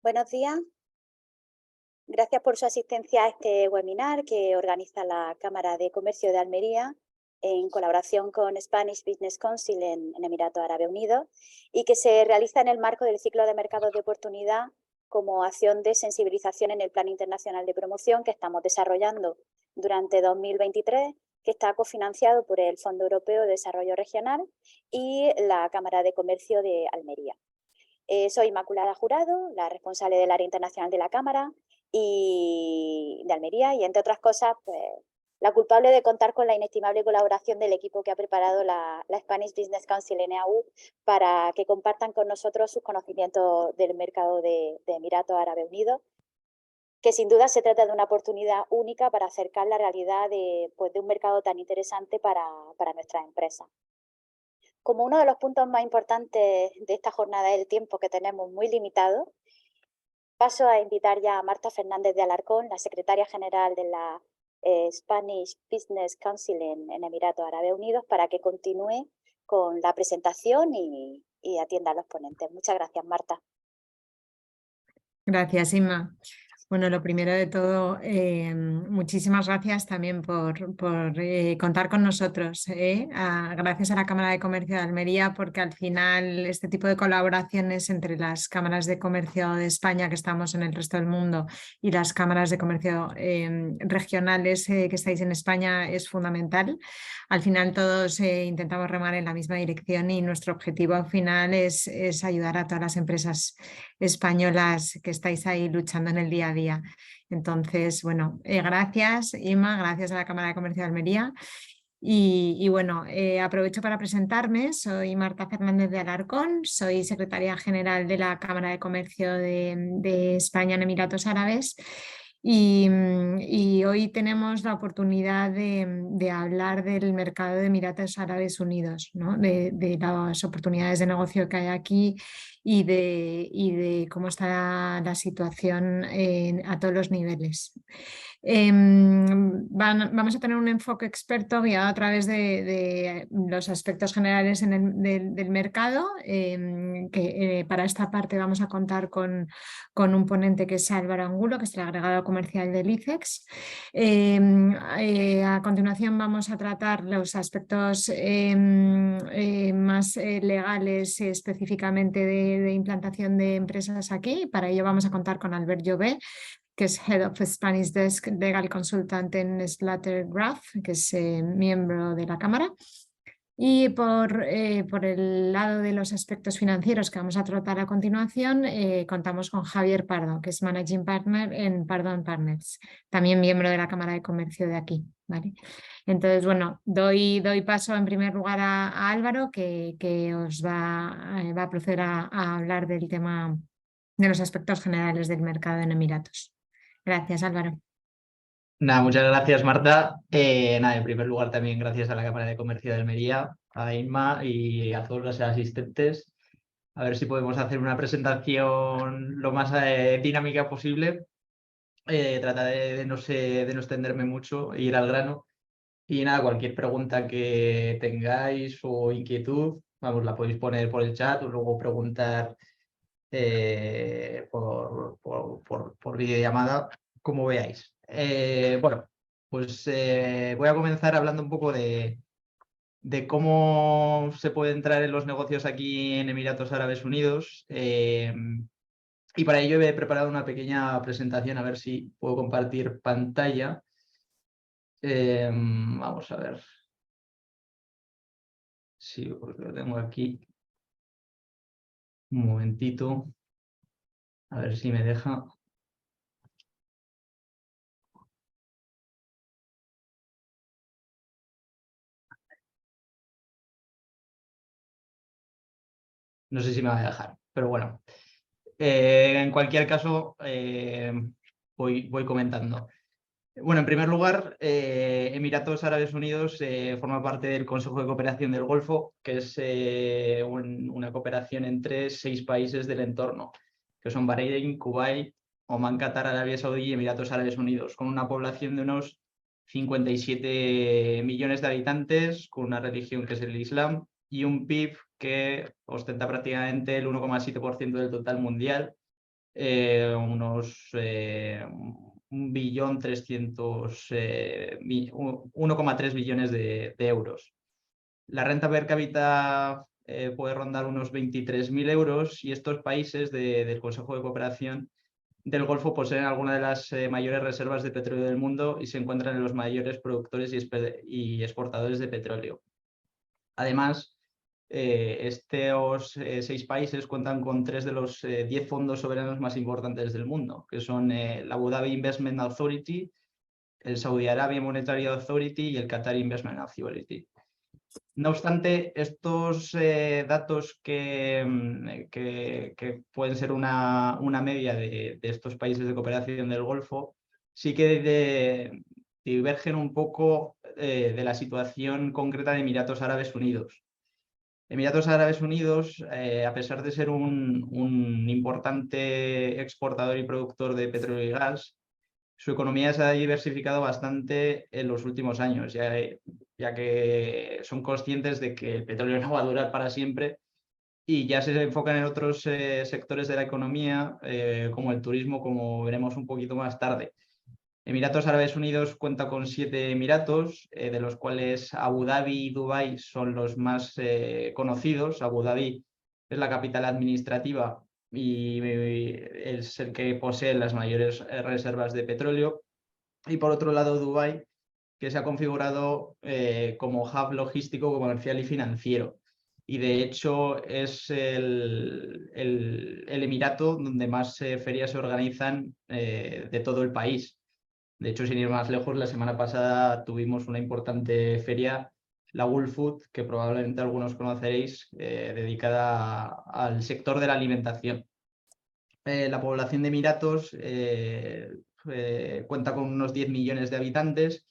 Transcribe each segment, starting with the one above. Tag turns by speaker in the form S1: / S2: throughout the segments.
S1: Buenos días, gracias por su asistencia a este webinar que organiza la Cámara de Comercio de Almería en colaboración con Spanish Business Council en Emiratos Árabes Unidos y que se realiza en el marco del ciclo de mercados de oportunidad como acción de sensibilización en el Plan Internacional de Promoción que estamos desarrollando durante 2023, que está cofinanciado por el Fondo Europeo de Desarrollo Regional y la Cámara de Comercio de Almería. Soy Inmaculada Jurado, la responsable del área internacional de la Cámara y de Almería y, entre otras cosas, pues, la culpable de contar con la inestimable colaboración del equipo que ha preparado la Spanish Business Council NAU para que compartan con nosotros sus conocimientos del mercado de Emiratos Árabes Unidos, que sin duda se trata de una oportunidad única para acercar la realidad de un mercado tan interesante para nuestras empresas. Como uno de los puntos más importantes de esta jornada es el tiempo que tenemos muy limitado, paso a invitar ya a Marta Fernández de Alarcón, la secretaria general de la Spanish Business Council en Emiratos Árabes Unidos, para que continúe con la presentación y atienda a los ponentes. Muchas gracias, Marta.
S2: Gracias, Inma. Bueno, lo primero de todo, muchísimas gracias también por contar con nosotros. Gracias a la Cámara de Comercio de Almería, porque al final este tipo de colaboraciones entre las cámaras de comercio de España, que estamos en el resto del mundo, y las cámaras de comercio regionales que estáis en España es fundamental. Al final todos intentamos remar en la misma dirección y nuestro objetivo final es ayudar a todas las empresas españolas que estáis ahí luchando en el día a día. Entonces, bueno, gracias, Inma, gracias a la Cámara de Comercio de Almería. Y bueno, aprovecho para presentarme. Soy Marta Fernández de Alarcón, soy secretaria general de la Cámara de Comercio de España en Emiratos Árabes. Y hoy tenemos la oportunidad de hablar del mercado de Emiratos Árabes Unidos, ¿no? De las oportunidades de negocio que hay aquí y de cómo está la situación a todos los niveles. Vamos a tener un enfoque experto guiado a través de los aspectos generales del mercado, que para esta parte vamos a contar con un ponente que es Álvaro Angulo, que es el agregado comercial del ICEX. A continuación vamos a tratar los aspectos más legales, específicamente de implantación de empresas aquí. Para ello vamos a contar con Albert Llobé, que es Head of Spanish Desk Legal Consultant en Slater Graph, que es miembro de la Cámara. Y por el lado de los aspectos financieros que vamos a tratar a continuación, contamos con Javier Pardo, que es Managing Partner en Pardo Partners, también miembro de la Cámara de Comercio de aquí, ¿vale? Entonces, bueno, doy paso en primer lugar a Álvaro, que os va a proceder a hablar del tema de los aspectos generales del mercado en Emiratos. Gracias, Álvaro.
S3: Nada, muchas gracias, Marta. En primer lugar también gracias a la Cámara de Comercio de Almería, a Inma y a todos los asistentes. A ver si podemos hacer una presentación lo más dinámica posible. Trataré de no extenderme mucho e ir al grano. Y nada, cualquier pregunta que tengáis o inquietud, vamos, la podéis poner por el chat o luego preguntar por videollamada, como veáis. Bueno, pues voy a comenzar hablando un poco de cómo se puede entrar en los negocios aquí en Emiratos Árabes Unidos. Y para ello he preparado una pequeña presentación, a ver si puedo compartir pantalla. Vamos a ver. Sí, porque lo tengo aquí. Un momentito. A ver si me deja. No sé si me va a dejar, pero bueno. En cualquier caso, voy comentando. Bueno, en primer lugar, Emiratos Árabes Unidos forma parte del Consejo de Cooperación del Golfo, que es una cooperación entre 6 países del entorno, que son Bahrein, Kuwait, Omán, Qatar, Arabia Saudí y Emiratos Árabes Unidos, con una población de unos 57 millones de habitantes, con una religión que es el Islam y un PIB que ostenta prácticamente el 1,7% del total mundial unos 1,3 billones de euros. La renta per cápita puede rondar unos 23.000 euros y estos países del Consejo de Cooperación del Golfo poseen algunas de las mayores reservas de petróleo del mundo y se encuentran en los mayores productores y exportadores de petróleo. Además, estos 6 países cuentan con 3 de los 10 fondos soberanos más importantes del mundo, que son la Abu Dhabi Investment Authority, el Saudi Arabia Monetary Authority y el Qatar Investment Authority. No obstante, estos datos que pueden ser una media de estos países de cooperación del Golfo, sí que divergen un poco de la situación concreta de Emiratos Árabes Unidos. Emiratos Árabes Unidos, a pesar de ser un importante exportador y productor de petróleo y gas, su economía se ha diversificado bastante en los últimos años, ya que son conscientes de que el petróleo no va a durar para siempre y ya se enfocan en otros sectores de la economía, como el turismo, como veremos un poquito más tarde. Emiratos Árabes Unidos cuenta con 7 emiratos, de los cuales Abu Dhabi y Dubái son los más conocidos. Abu Dhabi es la capital administrativa y es el que posee las mayores reservas de petróleo. Y por otro lado, Dubái, que se ha configurado como hub logístico, comercial y financiero. Y de hecho es el emirato donde más ferias se organizan de todo el país. De hecho, sin ir más lejos, la semana pasada tuvimos una importante feria, la World Food, que probablemente algunos conoceréis, dedicada al sector de la alimentación. La población de Emiratos cuenta con unos 10 millones de habitantes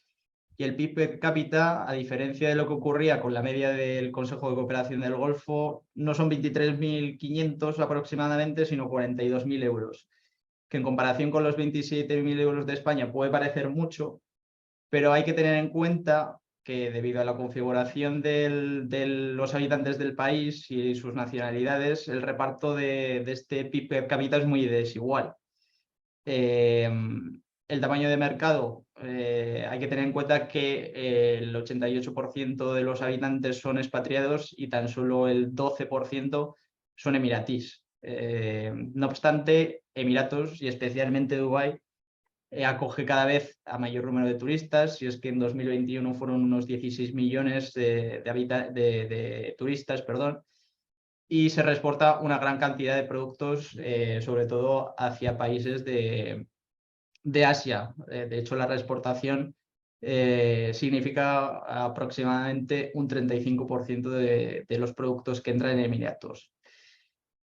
S3: y el PIB per cápita, a diferencia de lo que ocurría con la media del Consejo de Cooperación del Golfo, no son 23.500 aproximadamente, sino 42.000 euros, que en comparación con los 27.000 euros de España puede parecer mucho, pero hay que tener en cuenta que debido a la configuración de los habitantes del país y sus nacionalidades, el reparto de este PIB per cápita es muy desigual. El tamaño de mercado, hay que tener en cuenta que el 88% de los habitantes son expatriados y tan solo el 12% son emiratís. No obstante, Emiratos y especialmente Dubái acoge cada vez a mayor número de turistas, y es que en 2021 fueron unos 16 millones de turistas, y se exporta una gran cantidad de productos, sobre todo hacia países de Asia. De hecho, la reexportación significa aproximadamente un 35% de los productos que entran en Emiratos.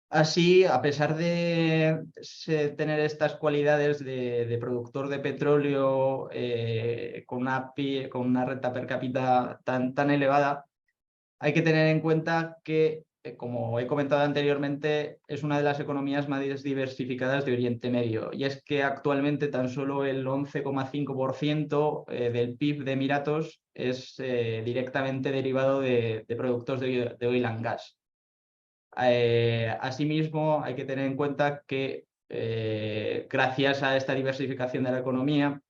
S3: Así, a pesar de tener estas cualidades de productor de petróleo con una renta per cápita tan elevada, hay que tener en cuenta que, como he comentado anteriormente, es una de las economías más diversificadas de Oriente Medio. Y es que actualmente tan solo el 11,5% del PIB de Emiratos es directamente derivado de productos de oil and gas. Asimismo, hay que tener en cuenta que gracias a esta diversificación de la economía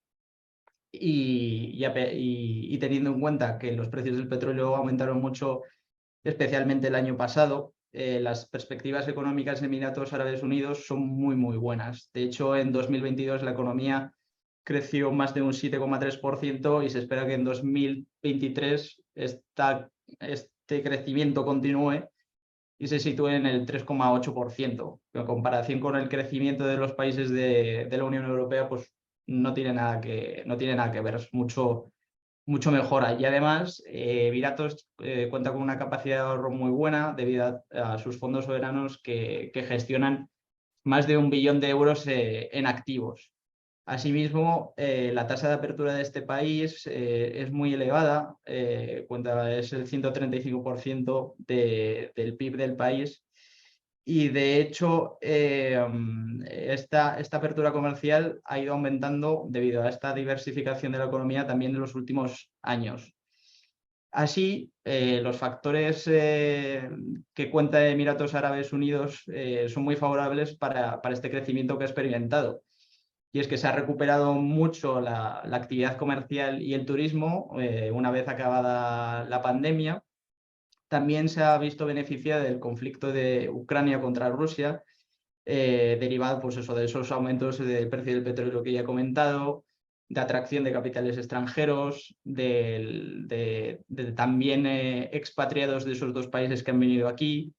S3: y teniendo en cuenta que los precios del petróleo aumentaron mucho, especialmente el año pasado, las perspectivas económicas de Emiratos Árabes Unidos son muy buenas. De hecho, en 2022 la economía creció más de un 7,3% y se espera que en 2023 este crecimiento continúe y se sitúe en el 3,8%. En comparación con el crecimiento de los países de la Unión Europea, pues no tiene nada que ver, es mucho mejora. Y además, Emiratos cuenta con una capacidad de ahorro muy buena debido a sus fondos soberanos que gestionan más de 1 billón de euros en activos. Asimismo, la tasa de apertura de este país es muy elevada, es el 135% del PIB del país, y de hecho esta apertura comercial ha ido aumentando debido a esta diversificación de la economía también en los últimos años. Así, los factores que cuenta Emiratos Árabes Unidos son muy favorables para este crecimiento que ha experimentado. Y es que se ha recuperado mucho la actividad comercial y el turismo una vez acabada la pandemia. También se ha visto beneficiado del conflicto de Ucrania contra Rusia, derivado pues eso, de esos aumentos del precio del petróleo que ya he comentado, de atracción de capitales extranjeros, de también expatriados de esos dos países que han venido aquí,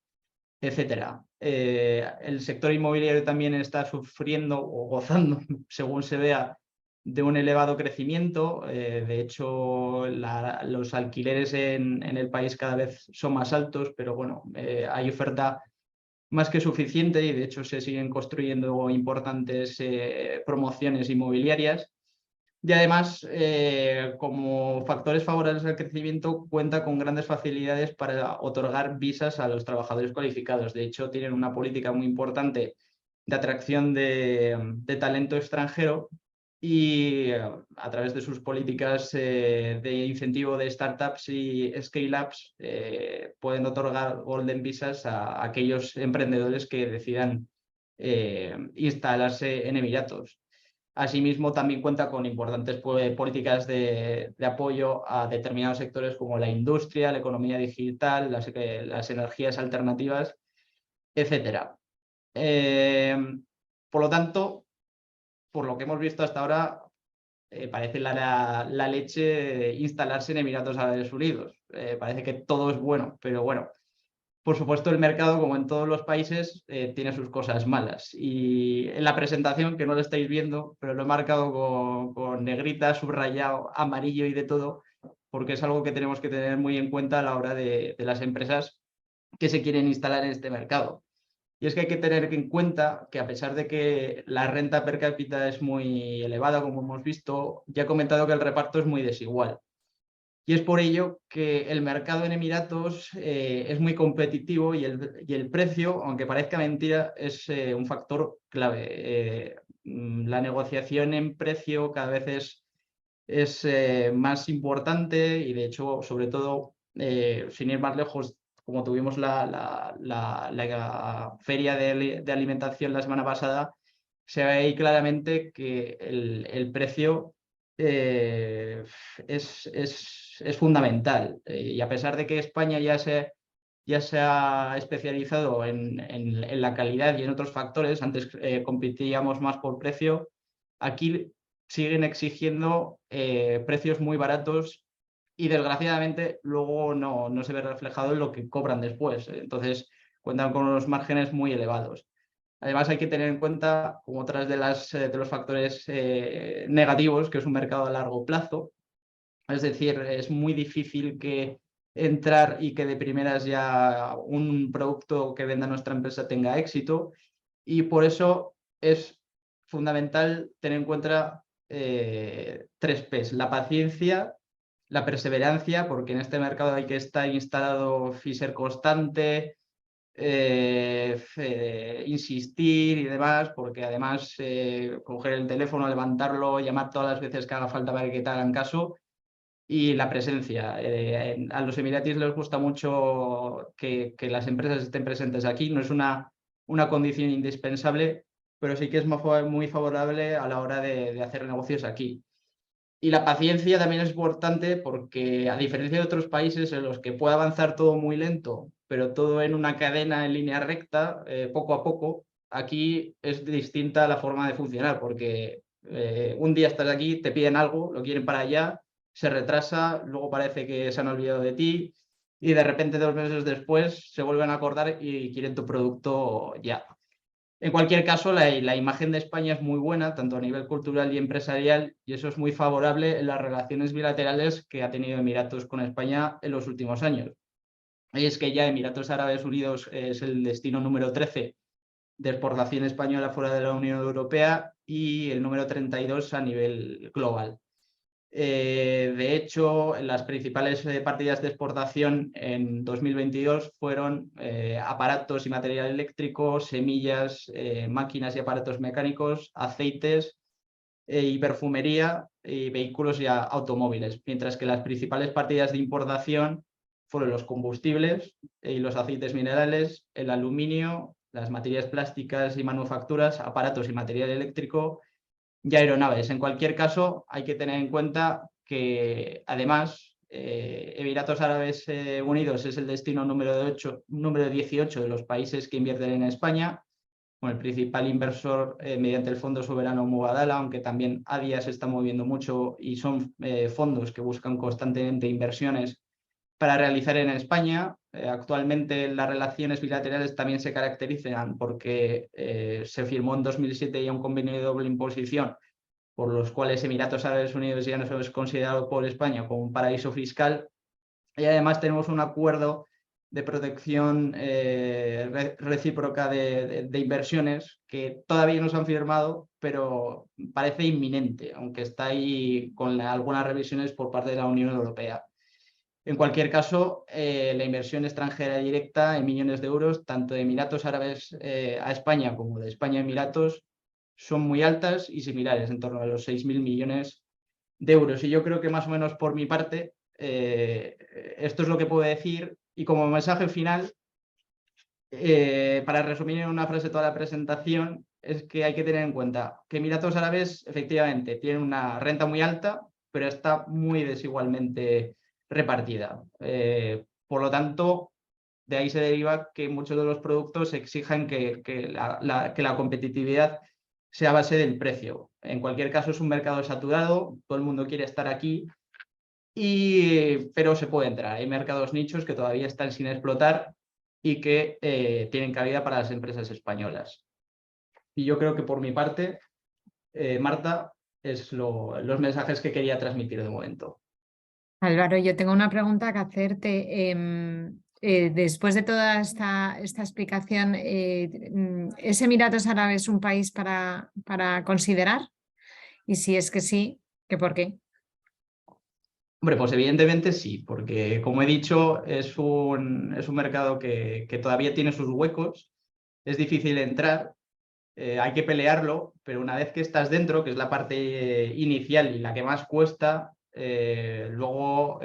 S3: etcétera. El sector inmobiliario también está sufriendo o gozando, según se vea, de un elevado crecimiento. De hecho, los alquileres en el país cada vez son más altos, pero bueno, hay oferta más que suficiente y de hecho se siguen construyendo importantes promociones inmobiliarias. Y además, como factores favorables al crecimiento, cuenta con grandes facilidades para otorgar visas a los trabajadores cualificados. De hecho, tienen una política muy importante de atracción de talento extranjero y a través de sus políticas de incentivo de startups y scale-ups pueden otorgar golden visas a aquellos emprendedores que decidan instalarse en Emiratos. Asimismo, también cuenta con importantes políticas de apoyo a determinados sectores como la industria, la economía digital, las energías alternativas, etc. Por lo tanto, por lo que hemos visto hasta ahora, parece la leche instalarse en Emiratos Árabes Unidos. Parece que todo es bueno, pero bueno, por supuesto, el mercado, como en todos los países, tiene sus cosas malas. Y en la presentación, que no lo estáis viendo, pero lo he marcado con negrita, subrayado, amarillo y de todo, porque es algo que tenemos que tener muy en cuenta a la hora de las empresas que se quieren instalar en este mercado. Y es que hay que tener en cuenta que a pesar de que la renta per cápita es muy elevada, como hemos visto, ya he comentado que el reparto es muy desigual. Y es por ello que el mercado en Emiratos es muy competitivo y el precio, aunque parezca mentira, es un factor clave. La negociación en precio cada vez es más importante y de hecho, sobre todo, sin ir más lejos, como tuvimos la feria de alimentación la semana pasada, se ve ahí claramente que el precio es fundamental. Y a pesar de que España ya se ha especializado en la calidad y en otros factores, antes competíamos más por precio, aquí siguen exigiendo precios muy baratos y desgraciadamente luego no se ve reflejado en lo que cobran después. Entonces cuentan con unos márgenes muy elevados. Además, hay que tener en cuenta, como otras de los factores negativos, que es un mercado a largo plazo. Es decir, es muy difícil que entrar y que de primeras ya un producto que venda nuestra empresa tenga éxito. Y por eso es fundamental tener en cuenta 3 P's. La paciencia, la perseverancia, porque en este mercado hay que estar instalado y ser constante, insistir y demás, porque además coger el teléfono, levantarlo, llamar todas las veces que haga falta para que te hagan caso, y la presencia. A los emiratíes les gusta mucho que las empresas estén presentes aquí, no es una condición indispensable, pero sí que es muy favorable a la hora de hacer negocios aquí. Y la paciencia también es importante porque, a diferencia de otros países en los que puede avanzar todo muy lento, pero todo en una cadena en línea recta, poco a poco, aquí es distinta la forma de funcionar porque un día estás aquí, te piden algo, lo quieren para allá, se retrasa, luego parece que se han olvidado de ti y de repente 2 meses después se vuelven a acordar y quieren tu producto ya. En cualquier caso, la imagen de España es muy buena, tanto a nivel cultural y empresarial, y eso es muy favorable en las relaciones bilaterales que ha tenido Emiratos con España en los últimos años. Y es que ya Emiratos Árabes Unidos es el destino número 13 de exportación española fuera de la Unión Europea y el número 32 a nivel global. De hecho, las principales partidas de exportación en 2022 fueron aparatos y material eléctrico, semillas, máquinas y aparatos mecánicos, aceites y perfumería, y vehículos y automóviles, mientras que las principales partidas de importación fueron los combustibles y los aceites minerales, el aluminio, las materias plásticas y manufacturas, aparatos y material eléctrico y aeronaves. En cualquier caso, hay que tener en cuenta que, además, Emiratos Árabes Unidos es el destino número 18 de los países que invierten en España, con el principal inversor mediante el Fondo Soberano Mubadala, aunque también ADIA se está moviendo mucho y son fondos que buscan constantemente inversiones para realizar en España. Actualmente las relaciones bilaterales también se caracterizan porque se firmó en 2007 ya un convenio de doble imposición, por los cuales Emiratos Árabes Unidos ya no es considerado por España como un paraíso fiscal. Y además tenemos un acuerdo de protección recíproca de inversiones que todavía no se han firmado, pero parece inminente, aunque está ahí con algunas revisiones por parte de la Unión Europea. En cualquier caso, la inversión extranjera directa en millones de euros, tanto de Emiratos Árabes a España como de España a Emiratos, son muy altas y similares, en torno a los 6.000 millones de euros. Y yo creo que más o menos por mi parte, esto es lo que puedo decir. Y como mensaje final, para resumir en una frase toda la presentación, es que hay que tener en cuenta que Emiratos Árabes efectivamente tienen una renta muy alta, pero está muy desigualmente repartida. Por lo tanto, de ahí se deriva que muchos de los productos exijan que la competitividad sea a base del precio. En cualquier caso, es un mercado saturado, todo el mundo quiere estar aquí, pero se puede entrar. Hay mercados nichos que todavía están sin explotar y que tienen cabida para las empresas españolas. Y yo creo que por mi parte, Marta, es los mensajes que quería transmitir de momento.
S2: Álvaro, yo tengo una pregunta que hacerte. Después de toda esta explicación, ¿es Emiratos Árabes un país para considerar? Y si es que sí, ¿que por qué?
S3: Hombre, pues evidentemente sí, porque como he dicho, es un mercado que todavía tiene sus huecos, es difícil entrar, hay que pelearlo, pero una vez que estás dentro, que es la parte inicial y la que más cuesta, luego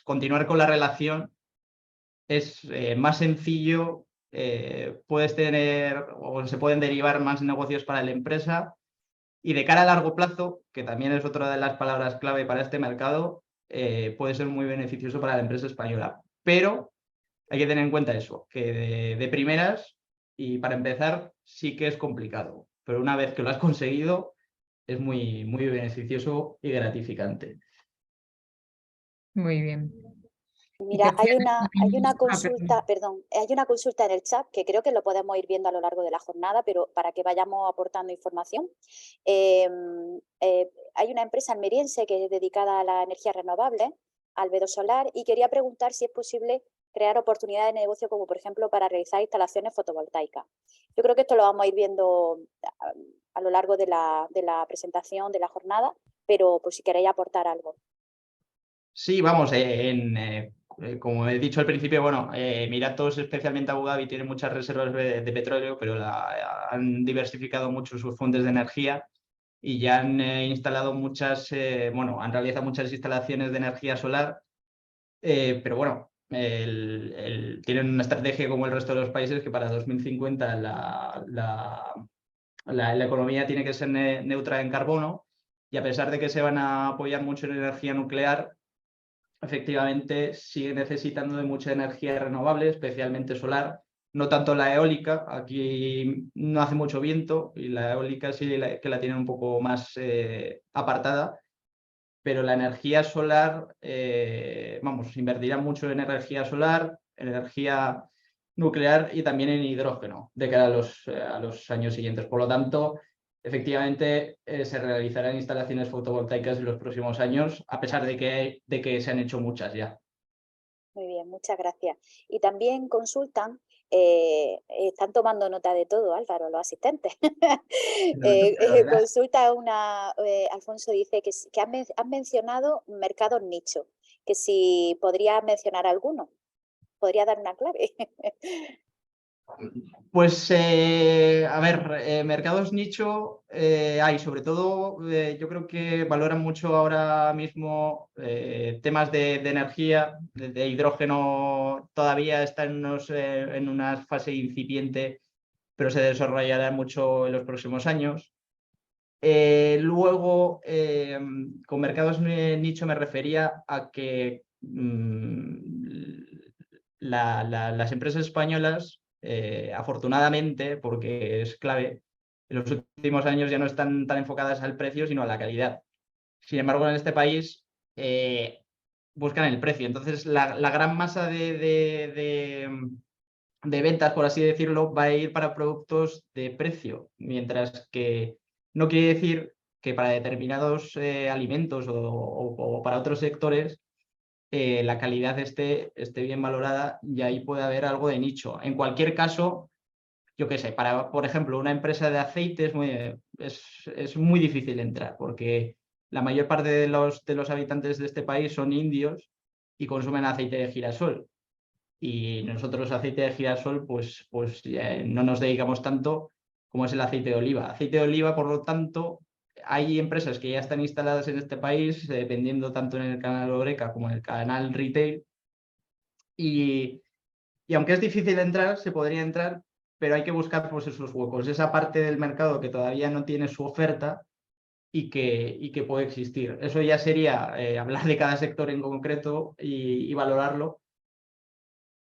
S3: continuar con la relación es más sencillo, puedes tener o se pueden derivar más negocios para la empresa. Y de cara a largo plazo, que también es otra de las palabras clave para este mercado, puede ser muy beneficioso para la empresa española. Pero hay que tener en cuenta eso, que de primeras y para empezar sí que es complicado. Pero una vez que lo has conseguido, es muy, muy beneficioso y gratificante.
S2: Muy bien.
S1: Mira, hay una
S2: Perdón.
S1: hay una consulta en el chat que creo que lo podemos ir viendo a lo largo de la jornada, pero para que vayamos aportando información. Hay una empresa almeriense que es dedicada a la energía renovable, Albedo Solar, y quería preguntar si es posible crear oportunidades de negocio como, por ejemplo, para realizar instalaciones fotovoltaicas. Yo creo que esto lo vamos a ir viendo a lo largo de la presentación, de la jornada, pero por si queréis aportar algo.
S3: Sí, vamos, como he dicho al principio, bueno, Emiratos, especialmente Abu Dhabi, tiene muchas reservas de petróleo, pero han diversificado mucho sus fuentes de energía y ya han instalado han realizado muchas instalaciones de energía solar, pero bueno, tienen una estrategia como el resto de los países que para 2050 la economía tiene que ser neutra en carbono, y a pesar de que se van a apoyar mucho en energía nuclear, efectivamente sigue necesitando de mucha energía renovable, especialmente solar, no tanto la eólica. Aquí no hace mucho viento y la eólica sí que la tienen un poco más apartada, pero la energía solar, invertirán mucho en energía solar, energía nuclear y también en hidrógeno de cara a los años siguientes. Por lo tanto, efectivamente, se realizarán instalaciones fotovoltaicas en los próximos años, a pesar de que se han hecho muchas ya.
S1: Muy bien, muchas gracias. Y también consultan, están tomando nota de todo, Álvaro, los asistentes.
S3: La verdad.
S1: Consulta Alfonso dice que has mencionado mercados nicho, que si podría mencionar alguno, podría dar una clave.
S3: Pues, a ver, mercados nicho hay, sobre todo yo creo que valoran mucho ahora mismo temas de energía, de hidrógeno todavía está en una fase incipiente, pero se desarrollará mucho en los próximos años. Luego, con mercados nicho me refería a que las empresas españolas, afortunadamente, porque es clave, en los últimos años ya no están tan enfocadas al precio, sino a la calidad. Sin embargo, en este país buscan el precio. Entonces, la gran masa de ventas, por así decirlo, va a ir para productos de precio, mientras que no quiere decir que para determinados alimentos o para otros sectores la calidad esté bien valorada y ahí puede haber algo de nicho. En cualquier caso, yo qué sé, por ejemplo, una empresa de aceite es muy difícil entrar porque la mayor parte de los habitantes de este país son indios y consumen aceite de girasol. Y nosotros aceite de girasol pues no nos dedicamos tanto como es el aceite de oliva. Aceite de oliva, por lo tanto, hay empresas que ya están instaladas en este país, vendiendo tanto en el canal Horeca como en el canal Retail. Y aunque es difícil entrar, se podría entrar, pero hay que buscar pues, esos huecos, esa parte del mercado que todavía no tiene su oferta y que puede existir. Eso ya sería hablar de cada sector en concreto y valorarlo.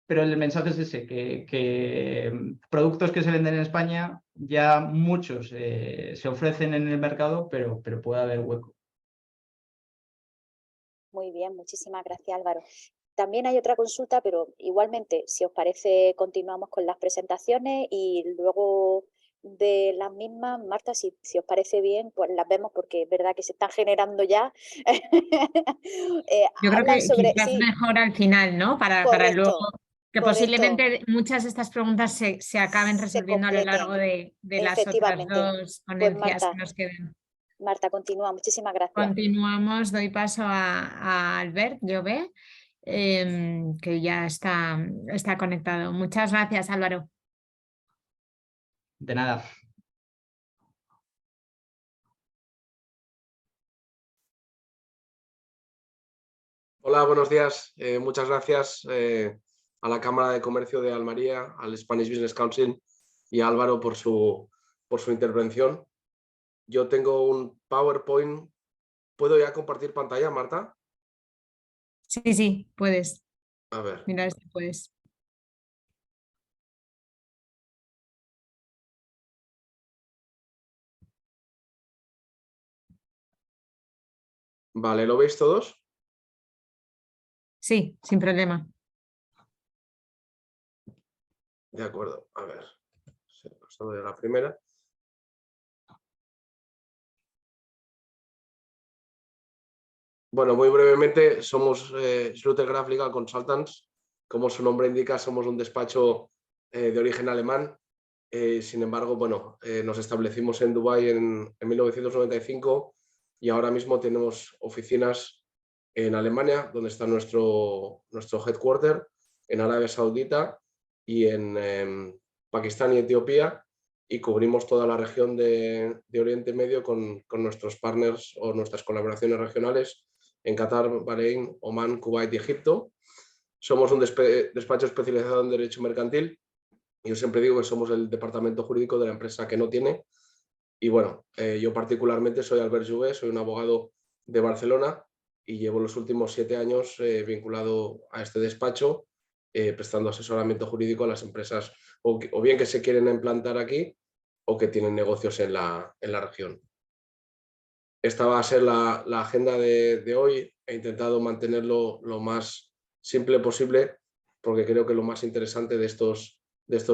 S3: Pero el mensaje es ese, que productos que se venden en España, ya muchos se ofrecen en el mercado, pero puede haber hueco.
S1: Muy bien, muchísimas gracias, Álvaro. También hay otra consulta, pero igualmente, si os parece, continuamos con las presentaciones y luego de las mismas, Marta, si os parece bien, pues las vemos porque es verdad que se están generando ya.
S2: Yo creo
S1: Hablan
S2: que
S1: sobre,
S2: quizás
S1: sí,
S2: mejor al final, ¿no? Para luego,
S1: correcto,
S2: que
S1: correcto,
S2: posiblemente muchas de estas preguntas se acaben
S1: se
S2: resolviendo a lo largo
S1: completen,
S2: de las otras
S1: efectivamente.
S2: dos
S1: Pues
S2: ponencias que nos quedan.
S1: Marta, continúa, muchísimas gracias.
S2: Continuamos, doy paso a Albert Llobé, que ya está conectado. Muchas gracias, Álvaro.
S3: De nada.
S4: Hola, buenos días. Muchas gracias a la Cámara de Comercio de Almería, al Spanish Business Council y a Álvaro por su intervención. Yo tengo un PowerPoint. ¿Puedo ya compartir pantalla, Marta?
S2: Sí, puedes.
S4: A ver.
S2: Mira si puedes.
S4: Vale, ¿lo veis todos?
S2: Sí, sin problema.
S4: De acuerdo, a ver. Se ha pasado de la primera. Bueno, muy brevemente, somos Schlüter-Graf Legal Consultants. Como su nombre indica, somos un despacho de origen alemán. Sin embargo, bueno, nos establecimos en Dubái en 1995 y ahora mismo tenemos oficinas en Alemania, donde está nuestro headquarter, en Arabia Saudita y en Pakistán y Etiopía, y cubrimos toda la región de Oriente Medio con nuestros partners o nuestras colaboraciones regionales en Qatar, Bahrein, Omán, Kuwait y Egipto. Somos un despacho especializado en derecho mercantil. Yo siempre digo que somos el departamento jurídico de la empresa que no tiene. Y bueno, yo particularmente soy Albert Llobé, soy un abogado de Barcelona y llevo los últimos 7 años vinculado a este despacho, prestando asesoramiento jurídico a las empresas o bien que se quieren implantar aquí o que tienen negocios en la región. Esta va a ser la agenda de hoy. He intentado mantenerlo lo más simple posible porque creo que lo más interesante de estos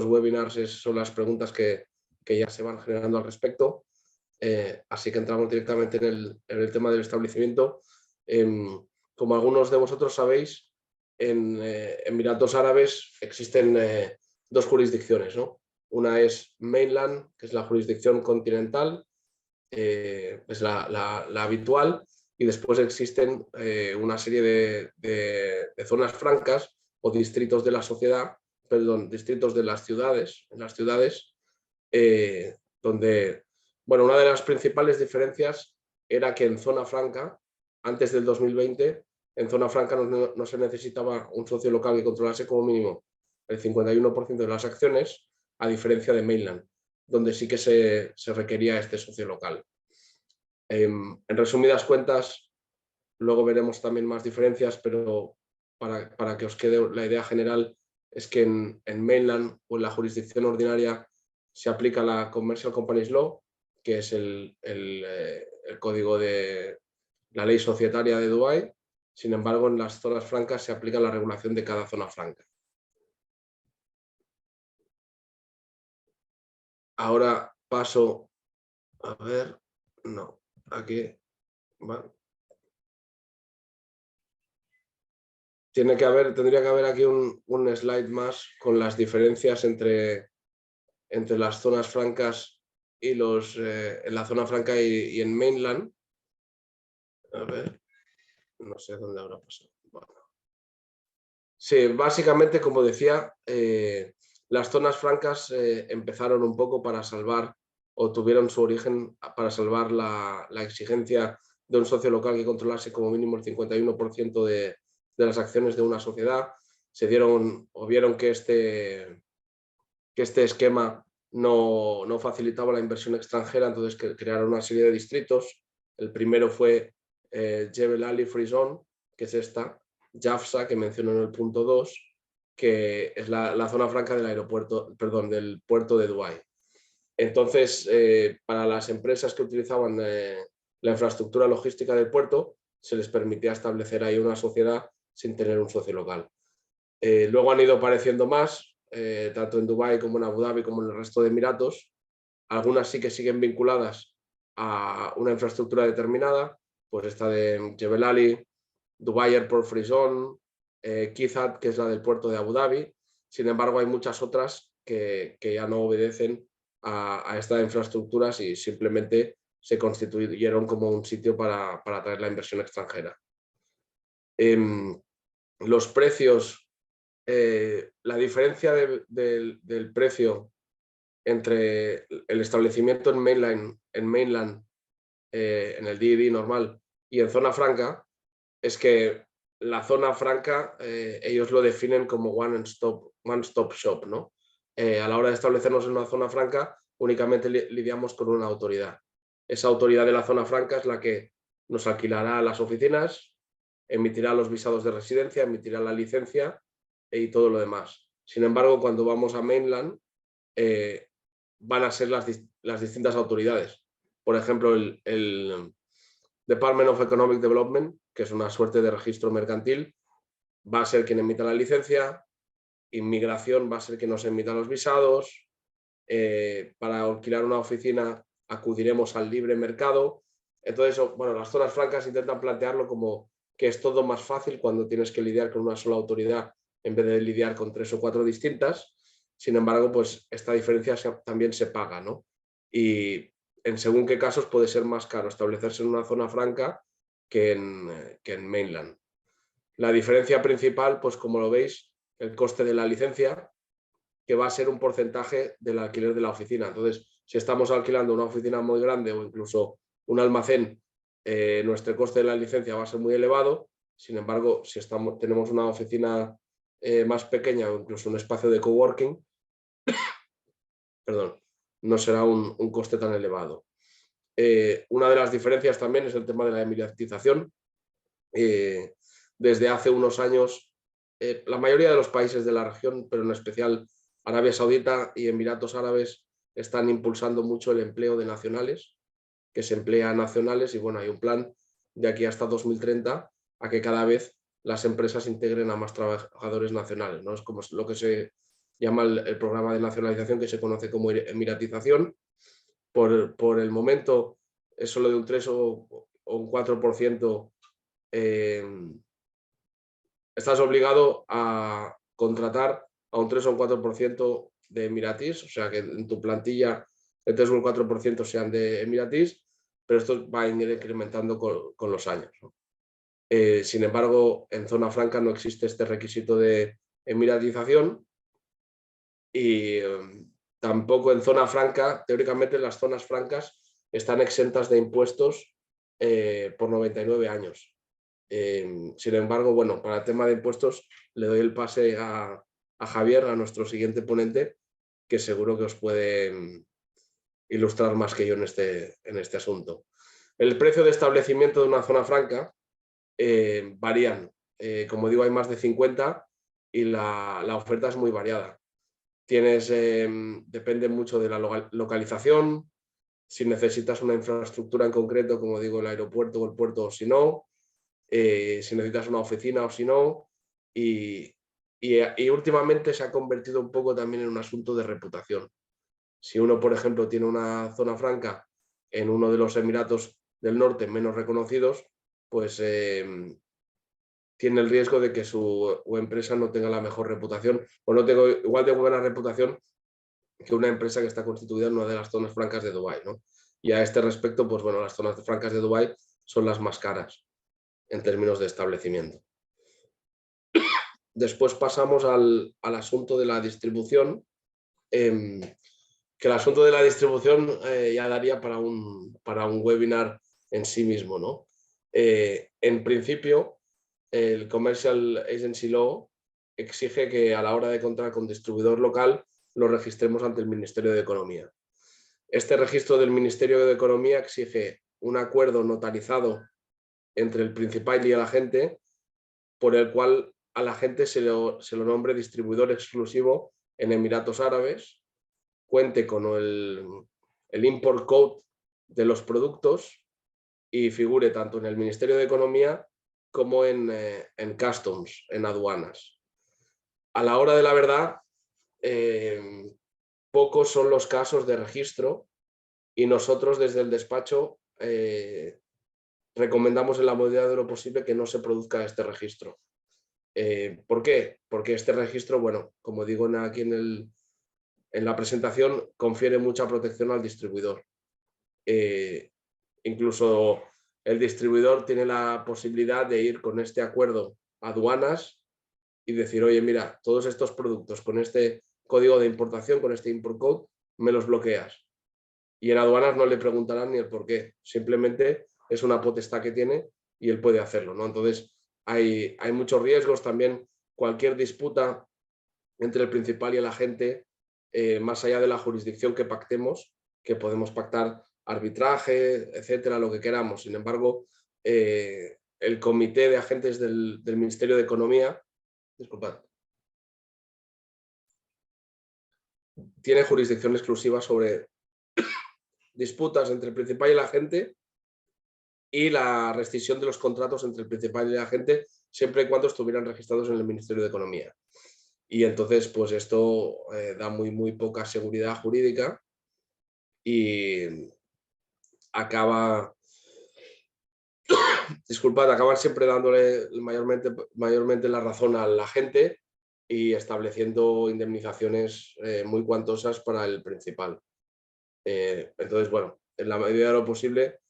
S4: webinars son las preguntas que ya se van generando al respecto. Así que entramos directamente en el tema del establecimiento. Como algunos de vosotros sabéis, en Emiratos Árabes existen dos jurisdicciones, ¿no? Una es Mainland, que es la jurisdicción continental, es la habitual, y después existen una serie de zonas francas o distritos de la sociedad distritos de las ciudades, donde, bueno, una de las principales diferencias era que en zona franca, antes del 2020, en zona franca no se necesitaba un socio local que controlase como mínimo el 51% de las acciones, a diferencia de mainland, donde sí que se requería este socio local. En resumidas cuentas, luego veremos también más diferencias, pero para que os quede la idea general, es que en mainland o en la jurisdicción ordinaria se aplica la Commercial Companies Law, que es el código de la ley societaria de Dubái. Sin embargo, en las zonas francas se aplica la regulación de cada zona franca. Ahora paso a ver, no, aquí, vale. Tendría que haber aquí un slide más con las diferencias entre las zonas francas y en la zona franca y en mainland. A ver, no sé dónde habrá pasado. Bueno. Sí, básicamente, como decía, las zonas francas empezaron un poco para salvar, o tuvieron su origen para salvar la exigencia de un socio local que controlase como mínimo el 51% de las acciones de una sociedad. Vieron que este esquema no facilitaba la inversión extranjera, entonces crearon una serie de distritos. El primero fue Jebel Ali Free Zone, que es esta, Jafsa, que menciono en el punto 2, que es la zona franca del del puerto de Dubái. Entonces, para las empresas que utilizaban la infraestructura logística del puerto, se les permitía establecer ahí una sociedad sin tener un socio local. Luego han ido apareciendo más, tanto en Dubái como en Abu Dhabi como en el resto de Emiratos. Algunas sí que siguen vinculadas a una infraestructura determinada, pues esta de Jebel Ali, Dubai Airport Free Zone, Kizad, que es la del puerto de Abu Dhabi. Sin embargo, hay muchas otras que ya no obedecen a estas infraestructuras y simplemente se constituyeron como un sitio para atraer la inversión extranjera. Los precios, la diferencia del precio entre el establecimiento en mainland, en el DID normal y en zona franca, es que la zona franca ellos lo definen como one-stop shop, ¿no? A la hora de establecernos en una zona franca, únicamente lidiamos con una autoridad. Esa autoridad de la zona franca es la que nos alquilará las oficinas, emitirá los visados de residencia, emitirá la licencia y todo lo demás. Sin embargo, cuando vamos a mainland, van a ser las distintas autoridades. Por ejemplo, el Department of Economic Development, que es una suerte de registro mercantil, va a ser quien emita la licencia. Inmigración va a ser quien nos emita los visados. Para alquilar una oficina acudiremos al libre mercado. Entonces, bueno, las zonas francas intentan plantearlo como que es todo más fácil cuando tienes que lidiar con una sola autoridad en vez de lidiar con 3 o 4 distintas. Sin embargo, pues esta diferencia también se paga, ¿no? Y en según qué casos puede ser más caro establecerse en una zona franca que en mainland. La diferencia principal, pues como lo veis, el coste de la licencia, que va a ser un porcentaje del alquiler de la oficina. Entonces, si estamos alquilando una oficina muy grande o incluso un almacén, nuestro coste de la licencia va a ser muy elevado. Sin embargo, si tenemos una oficina más pequeña o incluso un espacio de coworking, perdón, no será un coste tan elevado. Una de las diferencias también es el tema de la emiratización. Desde hace unos años, la mayoría de los países de la región, pero en especial Arabia Saudita y Emiratos Árabes, están impulsando mucho el empleo de nacionales, que se emplea a nacionales, y bueno, hay un plan de aquí hasta 2030 a que cada vez las empresas integren a más trabajadores nacionales, ¿no? Es como lo que se llama el programa de nacionalización, que se conoce como emiratización. Por el momento es solo de un 3 o un 4%. Estás obligado a contratar a un 3 o un 4% de emiratís, o sea que en tu plantilla el 3 o el 4% sean de emiratís, pero esto va a ir incrementando con los años, ¿no? Sin embargo, en zona franca no existe este requisito de emiratización y tampoco en zona franca. Teóricamente las zonas francas están exentas de impuestos por 99 años. Sin embargo, bueno, para el tema de impuestos le doy el pase a Javier, a nuestro siguiente ponente, que seguro que os puede ilustrar más que yo en este asunto. El precio de establecimiento de una zona franca varían. Como digo, hay más de 50 y la oferta es muy variada. Depende mucho de la localización, si necesitas una infraestructura en concreto, como digo, el aeropuerto o el puerto, o si no, si necesitas una oficina o si no, y últimamente se ha convertido un poco también en un asunto de reputación. Si uno, por ejemplo, tiene una zona franca en uno de los Emiratos del Norte menos reconocidos, pues tiene el riesgo de que su empresa no tenga la mejor reputación o no tenga igual de buena reputación que una empresa que está constituida en una de las zonas francas de Dubái, ¿no? Y a este respecto, pues bueno, las zonas francas de Dubái son las más caras en términos de establecimiento. Después pasamos al asunto de la distribución, que el asunto de la distribución ya daría para un webinar en sí mismo, ¿no? En principio, el Commercial Agency Law exige que a la hora de contratar con distribuidor local lo registremos ante el Ministerio de Economía. Este registro del Ministerio de Economía exige un acuerdo notarizado entre el principal y el agente, por el cual al agente se lo nombre distribuidor exclusivo en Emiratos Árabes, cuente con el import code de los productos y figure tanto en el Ministerio de Economía como en customs, en aduanas. A la hora de la verdad, pocos son los casos de registro y nosotros desde el despacho recomendamos en la medida de lo posible que no se produzca este registro. ¿Por qué? Porque este registro, bueno, como digo aquí en la presentación, confiere mucha protección al distribuidor. Incluso el distribuidor tiene la posibilidad de ir con este acuerdo a aduanas y decir, oye, mira, todos estos productos con este código de importación, con este import code, me los bloqueas. Y en aduanas no le preguntarán ni el por qué, simplemente es una potestad que tiene y él puede hacerlo, ¿no? Entonces, hay muchos riesgos también. Cualquier disputa entre el principal y el agente, más allá de la jurisdicción que pactemos, que podemos pactar arbitraje, etcétera, lo que queramos. Sin embargo, el comité de agentes del Ministerio de Economía, disculpad, tiene jurisdicción exclusiva sobre disputas entre el principal y el agente y la rescisión de los contratos entre el principal y el agente, siempre y cuando estuvieran registrados en el Ministerio de Economía. Y entonces, pues esto da muy poca seguridad jurídica y acaban siempre dándole mayormente la razón al agente y estableciendo indemnizaciones muy cuantosas para el principal. Entonces, bueno, en la medida de lo posible,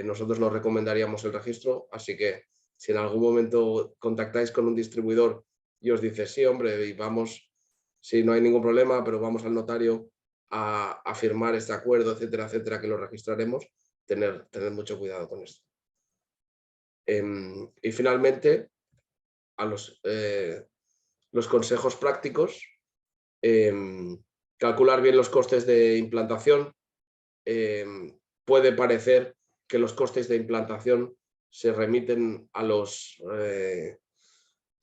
S4: nosotros nos recomendaríamos el registro, así que si en algún momento contactáis con un distribuidor y os dice, sí, hombre, y vamos, sí, no hay ningún problema, pero vamos al notario a firmar este acuerdo, etcétera, etcétera, que lo registraremos, tener mucho cuidado con esto. Y finalmente, a los consejos prácticos, calcular bien los costes de implantación. Puede parecer que los costes de implantación se remiten a los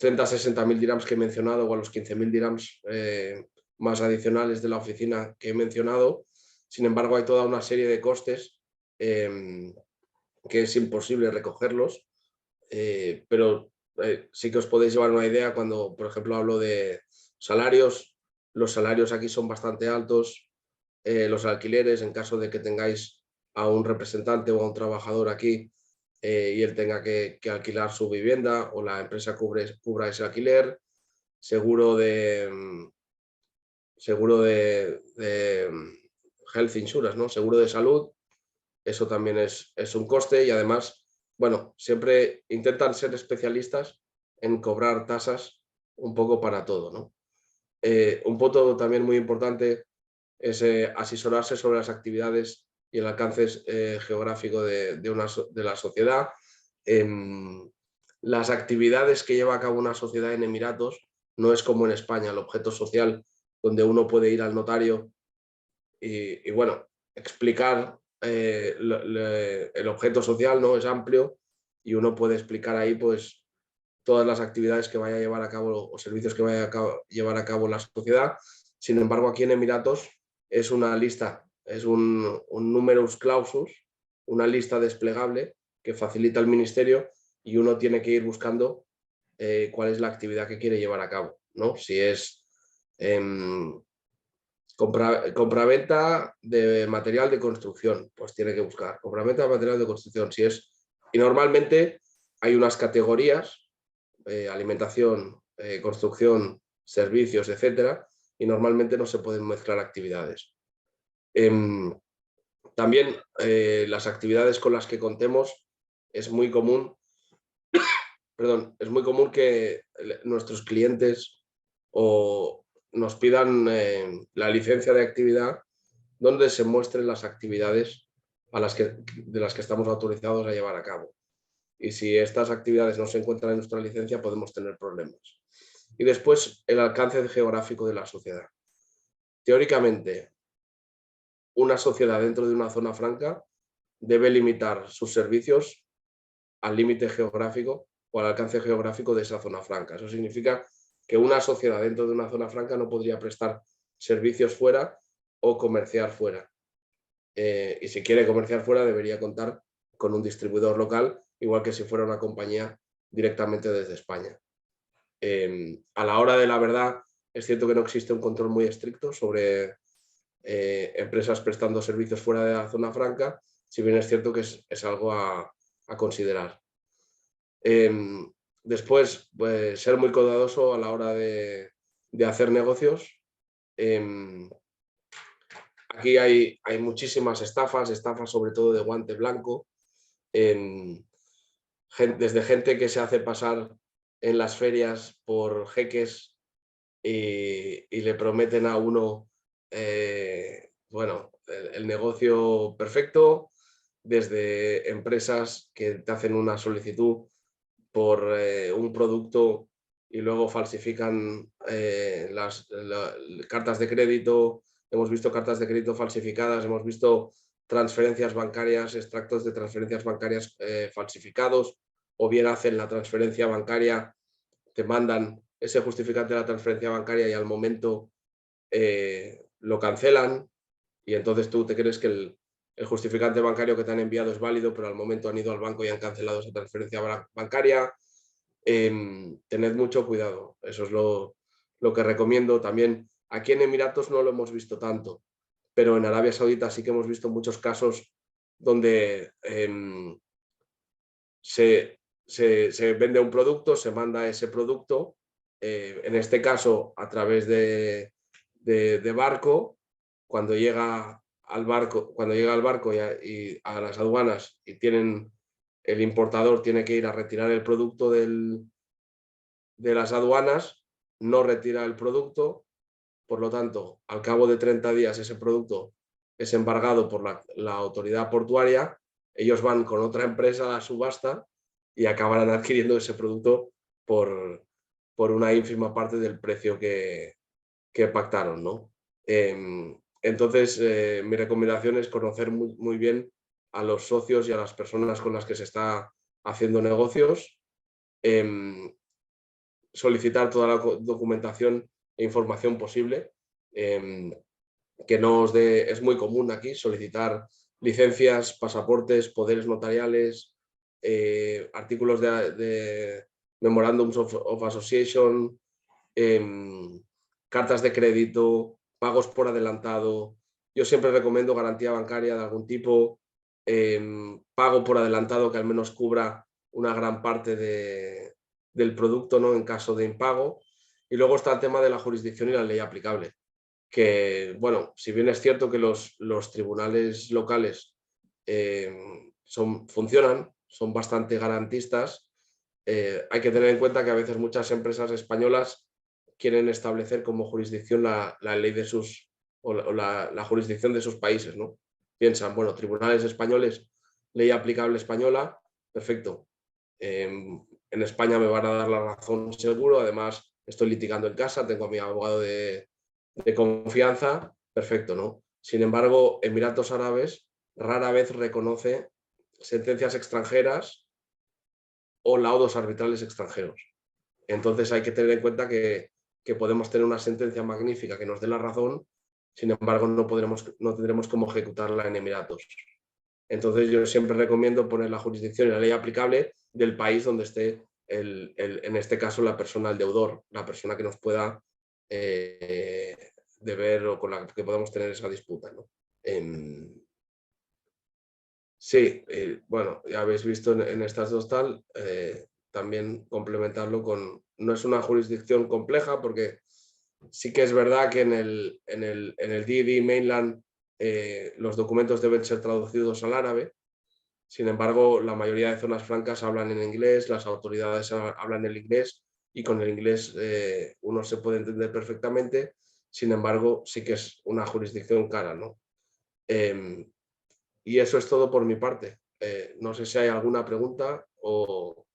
S4: 30-60.000 dirhams que he mencionado o a los 15.000 dirhams más adicionales de la oficina que he mencionado. Sin embargo, hay toda una serie de costes que es imposible recogerlos, pero sí que os podéis llevar una idea cuando, por ejemplo, hablo de salarios. Los salarios aquí son bastante altos. Los alquileres, en caso de que tengáis a un representante o a un trabajador aquí y él tenga que alquilar su vivienda o la empresa cubra ese alquiler, seguro de health insurance, ¿no? Seguro de salud, eso también es un coste y además, bueno, siempre intentan ser especialistas en cobrar tasas un poco para todo, ¿no? Un punto también muy importante es asesorarse sobre las actividades y el alcance geográfico de la sociedad. Las actividades que lleva a cabo una sociedad en Emiratos no es como en España, el objeto social, donde uno puede ir al notario y bueno, explicar el objeto social, ¿no? Es amplio y uno puede explicar ahí pues todas las actividades que vaya a llevar a cabo o servicios que vaya a llevar a cabo la sociedad. Sin embargo, aquí en Emiratos es una lista, es un numerus clausus, una lista desplegable que facilita el ministerio y uno tiene que ir buscando cuál es la actividad que quiere llevar a cabo, ¿no? Si es compraventa de material de construcción, pues tiene que buscar compraventa de material de construcción. Y normalmente hay unas categorías, alimentación, construcción, servicios, etcétera, y normalmente no se pueden mezclar actividades. También las actividades con las que contemos es muy común, es muy común que nuestros clientes nos pidan la licencia de actividad donde se muestren las actividades de las que estamos autorizados a llevar a cabo. Y si estas actividades no se encuentran en nuestra licencia, podemos tener problemas. Y después, el alcance geográfico de la sociedad. Teóricamente, una sociedad dentro de una zona franca debe limitar sus servicios al límite geográfico o al alcance geográfico de esa zona franca. Eso significa que una sociedad dentro de una zona franca no podría prestar servicios fuera o comerciar fuera. Y si quiere comerciar fuera, debería contar con un distribuidor local, igual que si fuera una compañía directamente desde España. A la hora de la verdad, es cierto que no existe un control muy estricto sobre empresas prestando servicios fuera de la zona franca, si bien es cierto que es algo a considerar. Después, pues, ser muy cuidadoso a la hora de hacer negocios. Aquí hay muchísimas estafas sobre todo de guante blanco, desde gente que se hace pasar en las ferias por jeques y le prometen a uno bueno, el negocio perfecto, desde empresas que te hacen una solicitud por un producto y luego falsifican las cartas de crédito. Hemos visto cartas de crédito falsificadas, hemos visto transferencias bancarias, extractos de transferencias bancarias falsificados, o bien hacen la transferencia bancaria, te mandan ese justificante de la transferencia bancaria y al momento lo cancelan, y entonces tú te crees que el justificante bancario que te han enviado es válido, pero al momento han ido al banco y han cancelado esa transferencia bancaria. Tened mucho cuidado, eso es lo que recomiendo. También aquí en Emiratos no lo hemos visto tanto, pero en Arabia Saudita sí que hemos visto muchos casos donde se vende un producto, se manda ese producto, en este caso a través de barco. Cuando llega al barco y a las aduanas y el importador tiene que ir a retirar el producto de las aduanas, no retira el producto, por lo tanto, al cabo de 30 días ese producto es embargado por la autoridad portuaria, ellos van con otra empresa a la subasta y acabarán adquiriendo ese producto por una ínfima parte del precio que pactaron, ¿no? Entonces, mi recomendación es conocer muy bien a los socios y a las personas con las que se está haciendo negocios, solicitar toda la documentación e información posible, que no os dé. Es muy común aquí solicitar licencias, pasaportes, poderes notariales, artículos de Memorandums of Association, cartas de crédito, pagos por adelantado. Yo siempre recomiendo garantía bancaria de algún tipo, pago por adelantado que al menos cubra una gran parte del producto, ¿no?, en caso de impago. Y luego está el tema de la jurisdicción y la ley aplicable, que, bueno, si bien es cierto que los tribunales locales funcionan, son bastante garantistas, hay que tener en cuenta que a veces muchas empresas españolas quieren establecer como jurisdicción la ley de sus, o la jurisdicción de sus países, ¿no? Piensan, bueno, tribunales españoles, ley aplicable española, perfecto. En España me van a dar la razón seguro, además estoy litigando en casa, tengo a mi abogado de confianza, perfecto, ¿no? Sin embargo, Emiratos Árabes rara vez reconoce sentencias extranjeras o laudos arbitrales extranjeros. Entonces hay que tener en cuenta que podemos tener una sentencia magnífica que nos dé la razón, sin embargo no tendremos cómo ejecutarla en Emiratos. Entonces yo siempre recomiendo poner la jurisdicción y la ley aplicable del país donde esté, en este caso, la persona, el deudor, la persona que nos pueda deber o con la que podamos tener esa disputa, ¿no? Sí, bueno, ya habéis visto en estas dos tal, también complementarlo con... No es una jurisdicción compleja porque sí que es verdad que en el DD Mainland los documentos deben ser traducidos al árabe. Sin embargo, la mayoría de zonas francas hablan en inglés, las autoridades hablan el inglés y con el inglés uno se puede entender perfectamente. Sin embargo, sí que es una jurisdicción cara, ¿no? Y eso es todo por mi parte. No sé si hay alguna pregunta o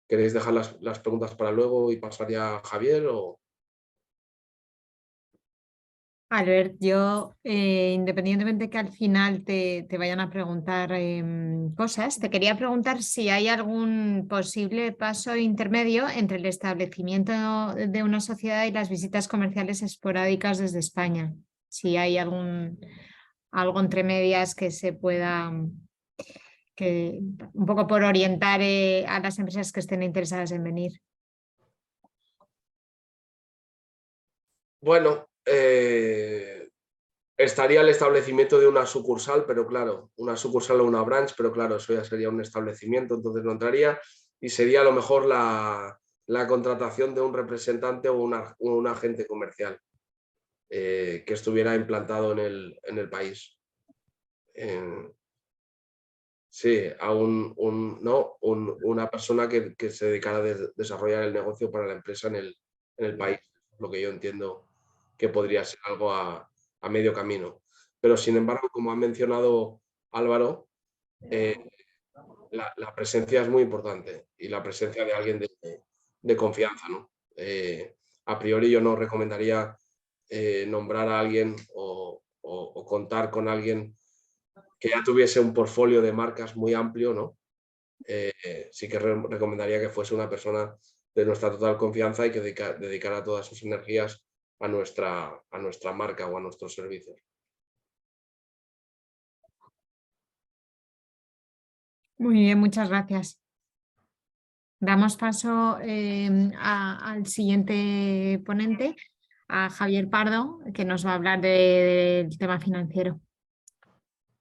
S4: queréis dejar las preguntas para luego y pasar ya a Javier o...
S2: Albert, yo, independientemente que al final te vayan a preguntar cosas, te quería preguntar si hay algún posible paso intermedio entre el establecimiento de una sociedad y las visitas comerciales esporádicas desde España. Si hay algo entre medias que se pueda, un poco por orientar a las empresas que estén interesadas en venir.
S4: Bueno, estaría el establecimiento de una sucursal, pero claro, una sucursal o una branch, pero claro, eso ya sería un establecimiento, entonces no entraría y sería a lo mejor la contratación de un representante o un agente comercial que estuviera implantado en el país. Sí, a una persona que se dedicara a desarrollar el negocio para la empresa en el país, lo que yo entiendo que podría ser algo a medio camino. Pero sin embargo, como ha mencionado Álvaro, la presencia es muy importante y la presencia de alguien de confianza, ¿no? A priori yo no recomendaría nombrar a alguien o contar con alguien que ya tuviese un portfolio de marcas muy amplio, ¿no? Sí que recomendaría que fuese una persona de nuestra total confianza y que dedicara todas sus energías a nuestra marca o a nuestros servicios.
S2: Muy bien, muchas gracias. Damos paso al siguiente ponente, a Javier Pardo, que nos va a hablar del tema financiero.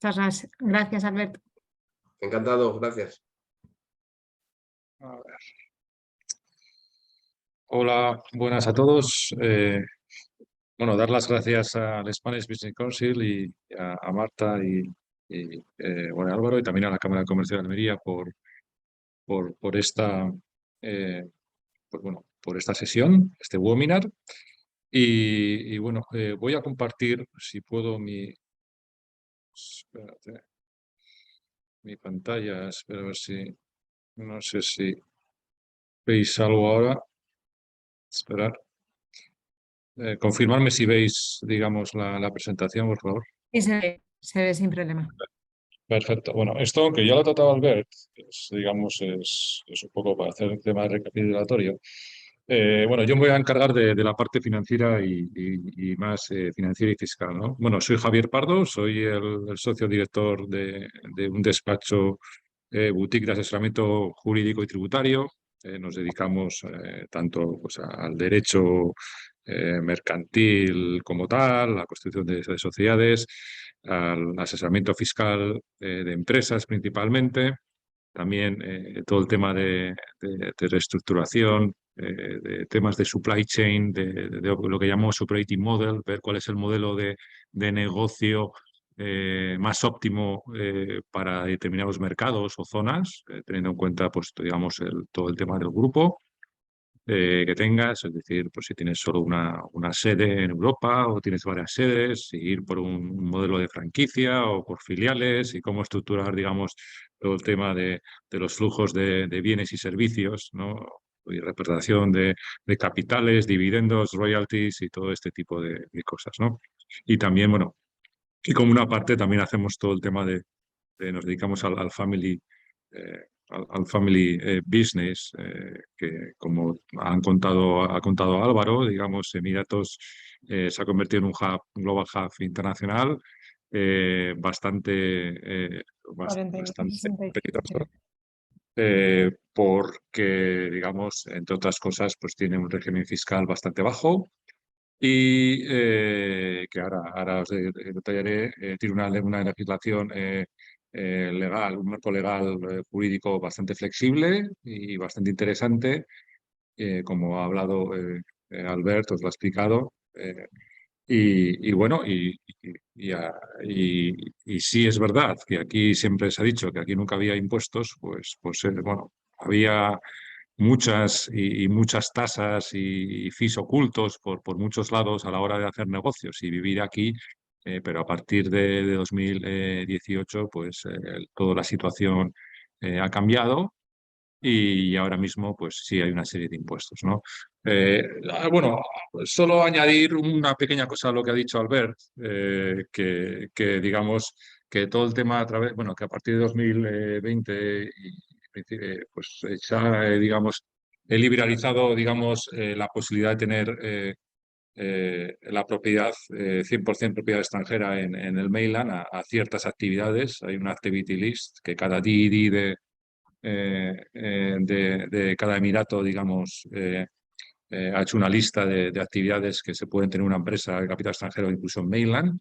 S2: Muchas gracias, Alberto.
S4: Encantado, gracias.
S5: A ver. Hola, buenas a todos. Bueno, dar las gracias al Spanish Business Council y a Marta y bueno, a Álvaro y también a la Cámara de Comercio de Almería por esta por esta sesión, este webinar. Y bueno, voy a compartir, si puedo, mi pantalla. Espero a ver si... No sé si veis algo ahora. Esperar. Confirmarme si veis, digamos, la presentación, por favor.
S2: Sí, se ve sin problema.
S5: Perfecto. Bueno, esto, que ya lo trataba Albert, digamos, es un poco para hacer un tema recapitulatorio. Bueno, yo me voy a encargar de la parte financiera y más financiera y fiscal, ¿no? Bueno, soy Javier Pardo, soy el socio director de un despacho boutique de asesoramiento jurídico y tributario. Nos dedicamos tanto pues, al derecho mercantil como tal, la constitución de sociedades, al asesoramiento fiscal de empresas principalmente, también todo el tema de reestructuración, de temas de supply chain, de lo que llamamos operating model, ver cuál es el modelo de negocio más óptimo para determinados mercados o zonas, teniendo en cuenta pues, digamos, todo el tema del grupo. que tengas, es decir, pues si tienes solo una sede en Europa o tienes varias sedes, si ir por un modelo de franquicia o por filiales y cómo estructurar, digamos, todo el tema de los flujos de bienes y servicios, ¿no? Y representación de capitales, dividendos, royalties y todo este tipo de cosas, ¿no? Y también, bueno, y como una parte también hacemos todo el tema nos dedicamos al family, al family business, que como ha contado Álvaro, digamos, Emiratos se ha convertido en un hub, un global hub internacional bastante
S2: 49,
S5: peligroso, porque, digamos, entre otras cosas, pues tiene un régimen fiscal bastante bajo y que ahora os detallaré, tiene una legislación legal, un marco legal jurídico bastante flexible y bastante interesante, como ha hablado Albert, os lo ha explicado. Y bueno, y sí es verdad que aquí siempre se ha dicho que aquí nunca había impuestos, pues bueno, había muchas y muchas tasas y fees ocultos por muchos lados a la hora de hacer negocios y vivir aquí, pero a partir de 2018 pues toda la situación ha cambiado y ahora mismo pues sí hay una serie de impuestos, ¿no? Bueno, solo añadir una pequeña cosa a lo que ha dicho Albert, que digamos que todo el tema a través, bueno, que a partir de 2020 pues se ha, digamos, liberalizado, digamos, la posibilidad de tener la propiedad, 100% propiedad extranjera en el mainland a ciertas actividades. Hay una activity list que cada DID de cada emirato, digamos, ha hecho una lista de actividades que se pueden tener una empresa de capital extranjero, incluso en mainland,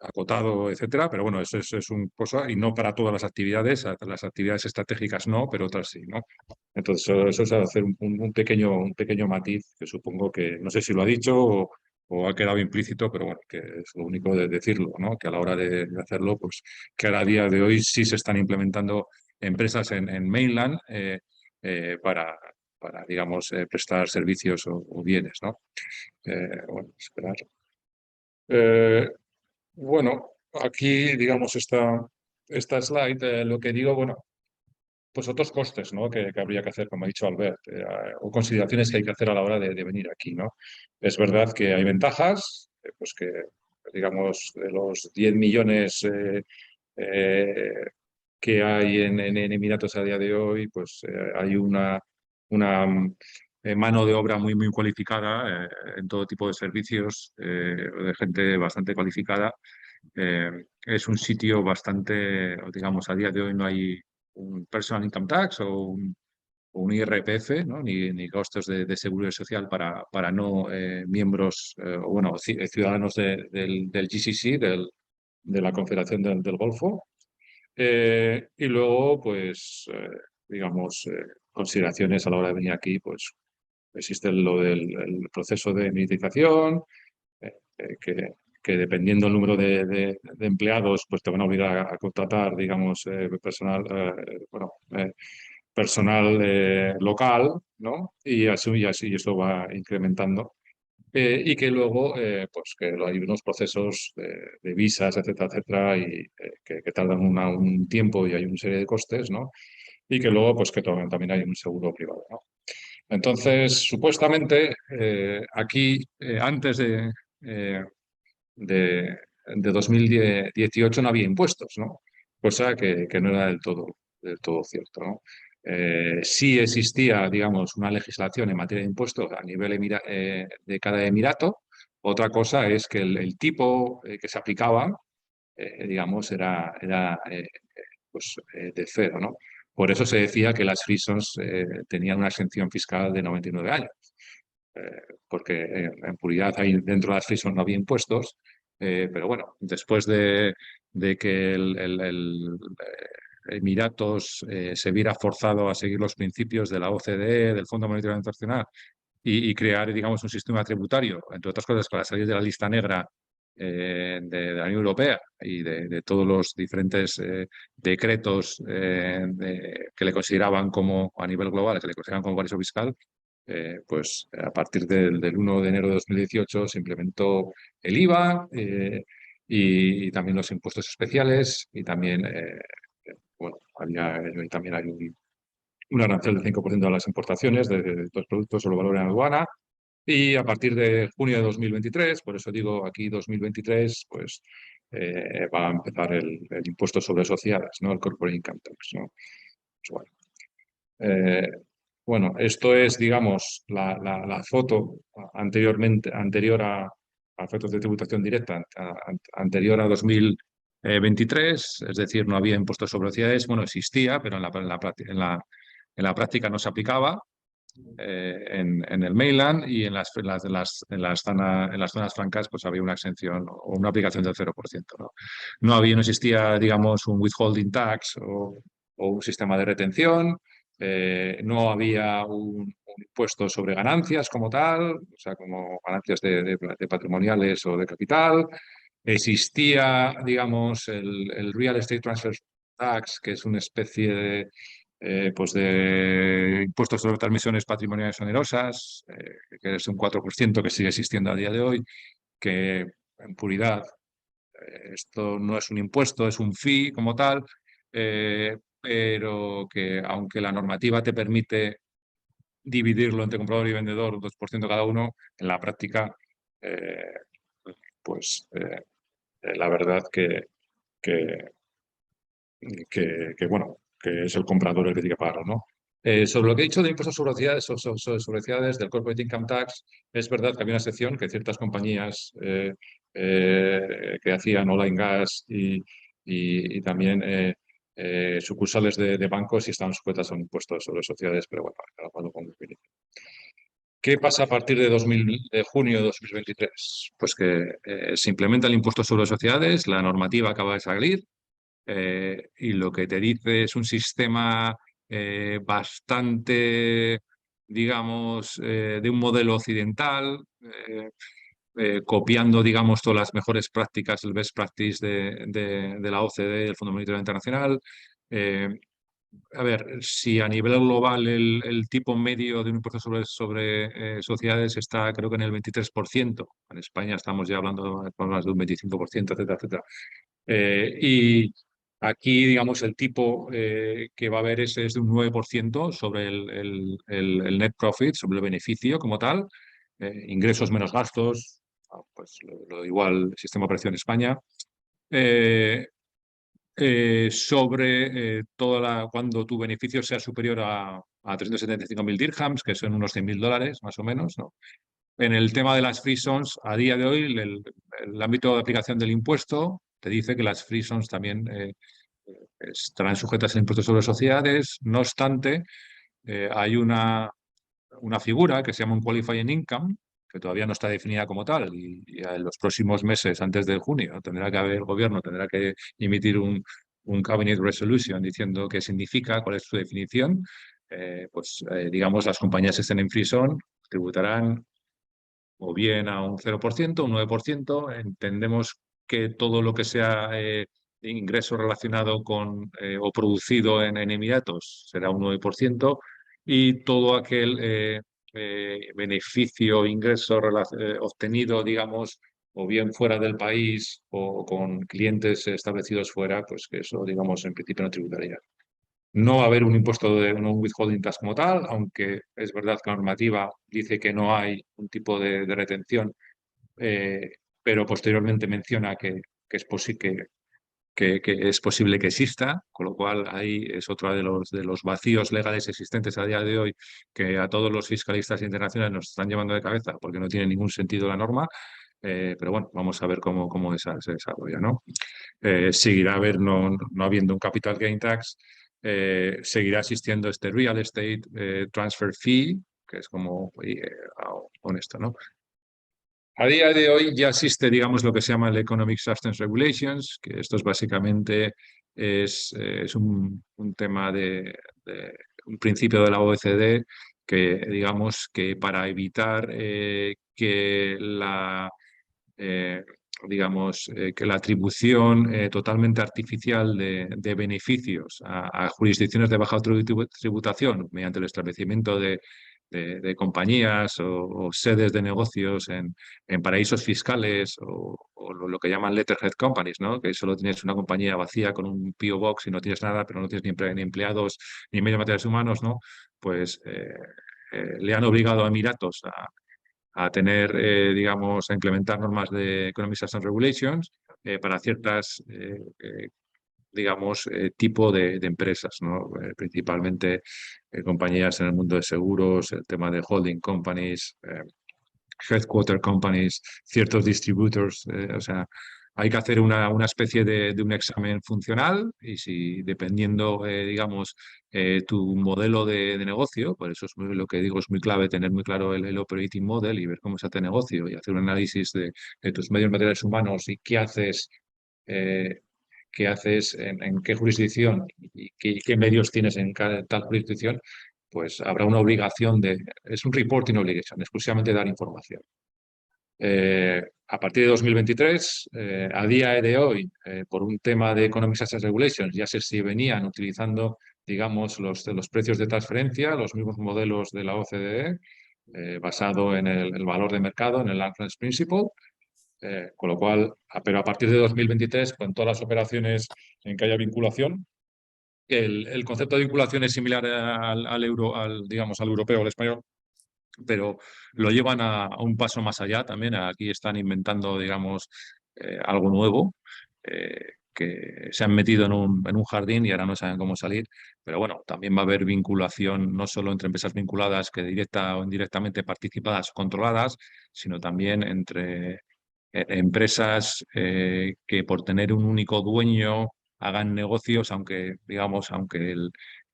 S5: acotado, etcétera. Pero bueno, eso es una cosa, y no para todas las actividades estratégicas no, pero otras sí, ¿no? Entonces, eso es hacer un pequeño matiz que supongo que, no sé si lo ha dicho o ha quedado implícito, pero bueno, que es lo único de decirlo, ¿no? Que a la hora de hacerlo, pues que a día de hoy sí se están implementando empresas en mainland para digamos, prestar servicios o bienes, ¿no? Bueno, esperar. Bueno, aquí, digamos, esta slide, lo que digo, bueno, pues otros costes, ¿no? que habría que hacer, como ha dicho Albert, o consideraciones que hay que hacer a la hora de venir aquí, ¿no? Es verdad que hay ventajas, pues que, digamos, de los 10 millones eh, que hay en Emiratos a día de hoy, pues hay una mano de obra muy cualificada en todo tipo de servicios, de gente bastante cualificada. Es un sitio bastante, digamos, a día de hoy no hay un personal income tax o un IRPF, ¿no? ni gastos de seguridad social para no miembros, o bueno, ciudadanos del GCC, de la Confederación del Golfo. Y luego, pues, digamos, consideraciones a la hora de venir aquí, pues existe lo del el proceso de militarización, que dependiendo del número de empleados, pues te van a obligar a contratar, digamos, personal local, ¿no? Y así eso va incrementando. Y que luego, pues que hay unos procesos de visas, etcétera, etcétera, y que tardan un tiempo y hay una serie de costes, ¿no? Y que luego, pues que también hay un seguro privado, ¿no? Entonces, supuestamente, aquí, antes de, de 2018 no había impuestos, ¿no? Cosa que no era del todo cierto, ¿no? Sí existía, digamos, una legislación en materia de impuestos a nivel de cada emirato. Otra cosa es que el tipo que se aplicaba, digamos, era de cero, ¿no? Por eso se decía que las free zones tenían una exención fiscal de 99 años. Porque en puridad ahí dentro de las free zones no había impuestos, pero bueno, después de que el Emiratos se viera forzado a seguir los principios de la OCDE, del Fondo Monetario Internacional, y crear, digamos, un sistema tributario, entre otras cosas, para salir de la lista negra de la Unión Europea y de todos los diferentes decretos que le consideraban como, a nivel global, que le consideraban como paraíso fiscal, pues a partir del 1 de enero de 2018 se implementó el IVA y también los impuestos especiales y también, bueno, también hay un arancel del 5% a las importaciones de estos productos o lo valor en aduana. Y a partir de junio de 2023, por eso digo aquí 2023, pues va a empezar el impuesto sobre sociedades, ¿no? El Corporate Income Tax, ¿no? Pues bueno, esto es, digamos, la foto anterior a efectos de tributación directa, anterior a 2023, es decir, no había impuestos sobre sociedades. Bueno, existía, pero en la práctica no se aplicaba. En el mainland y en las zonas francas pues había una exención o una aplicación del 0%, ¿no? No existía, digamos, un withholding tax o un sistema de retención, no había un impuesto sobre ganancias como tal, o sea, como ganancias de patrimoniales o de capital. Existía, digamos, el Real Estate Transfer Tax, que es una especie de impuestos sobre transmisiones patrimoniales onerosas, que es un 4% que sigue existiendo a día de hoy, que en puridad esto no es un impuesto, es un fee como tal, pero que aunque la normativa te permite dividirlo entre comprador y vendedor, 2% cada uno, en la práctica, pues la verdad que, bueno, que es el comprador el que tiene que pagarlo, ¿no? Sobre lo que he dicho de impuestos sobre sociedades del Corporate Income Tax, es verdad que había una sección que ciertas compañías que hacían oil and gas y también sucursales de bancos y estaban sujetas a un impuesto sobre sociedades, pero bueno, cada cual con definición. ¿Qué pasa a partir de junio de 2023? Pues que se implementa el impuesto sobre sociedades, la normativa acaba de salir, y lo que te dice es un sistema bastante, digamos, de un modelo occidental, copiando, digamos, todas las mejores prácticas, el best practice de la OCDE, del Fondo Monetario Internacional. A ver, si a nivel global el tipo medio de un impuesto sobre sociedades está creo que en el 23%, en España estamos ya hablando de más de un 25%, etcétera, etcétera. Y aquí, digamos, el tipo que va a haber es de un 9% sobre el net profit, sobre el beneficio como tal, ingresos menos gastos, pues lo igual el sistema de operación en España. Sobre cuando tu beneficio sea superior a 375.000 dirhams, que son unos $100.000 más o menos, ¿no? En el tema de las free zones, a día de hoy, el ámbito de aplicación del impuesto te dice que las free zones también estarán sujetas al impuesto sobre sociedades. No obstante, hay una figura que se llama un qualifying income, que todavía no está definida como tal, y en los próximos meses, antes de junio, el gobierno tendrá que emitir un cabinet resolution diciendo qué significa, cuál es su definición. Digamos, las compañías que estén en free zone tributarán o bien a un 0%, un 9%. Entendemos que todo lo que sea ingreso relacionado con o producido en Emiratos será un 9%, y todo aquel beneficio o ingreso obtenido, digamos, o bien fuera del país o con clientes establecidos fuera, pues que eso, digamos, en principio no tributaría. No va a haber un impuesto de un withholding tax como tal, aunque es verdad que la normativa dice que no hay un tipo de retención, pero posteriormente menciona que es posible que exista, con lo cual ahí es otro de los vacíos legales existentes a día de hoy que a todos los fiscalistas internacionales nos están llevando de cabeza porque no tiene ningún sentido la norma. Pero bueno, vamos a ver cómo se desarrolla, ¿no? Seguirá no habiendo un capital gain tax. Seguirá existiendo este Real Estate Transfer Fee, que es como honesto, ¿no? A día de hoy ya existe, digamos, lo que se llama el Economic Substance Regulations, que esto es básicamente es un tema un principio de la OECD que, digamos, que para evitar que que la atribución totalmente artificial de beneficios a jurisdicciones de baja tributación mediante el establecimiento de de compañías o sedes de negocios en paraísos fiscales o lo que llaman letterhead companies, ¿no? Que solo tienes una compañía vacía con un P.O. Box y no tienes nada, pero no tienes ni empleados ni medios materiales humanos, ¿no? Pues le han obligado a Emiratos a tener, digamos, a implementar normas de Economic Systems Regulations para ciertas, digamos, tipo de empresas, ¿no? Principalmente compañías en el mundo de seguros, el tema de holding companies, headquarter companies, ciertos distributors, o sea, hay que hacer una especie de un examen funcional y si dependiendo, digamos, tu modelo de negocio, por eso es lo que digo, es muy clave tener muy claro el operating model y ver cómo se hace negocio y hacer un análisis de tus medios materiales humanos y eh, qué haces en qué jurisdicción y qué medios tienes en cada tal jurisdicción, pues habrá una obligación es un reporting obligation, exclusivamente dar información. A partir de 2023, a día de hoy, por un tema de Economic Systems Regulations, ya se venían utilizando, digamos, los precios de transferencia, los mismos modelos de la OCDE, basado en el valor de mercado, en el Reference Principle, con lo cual, pero a partir de 2023, con todas las operaciones en que haya vinculación, el concepto de vinculación es similar digamos, al europeo, al español, pero lo llevan a un paso más allá también. Aquí están inventando, digamos, algo nuevo, que se han metido en un jardín y ahora no saben cómo salir. Pero bueno, también va a haber vinculación no solo entre empresas vinculadas que directa o indirectamente participadas o controladas, sino también entre empresas que por tener un único dueño hagan negocios, aunque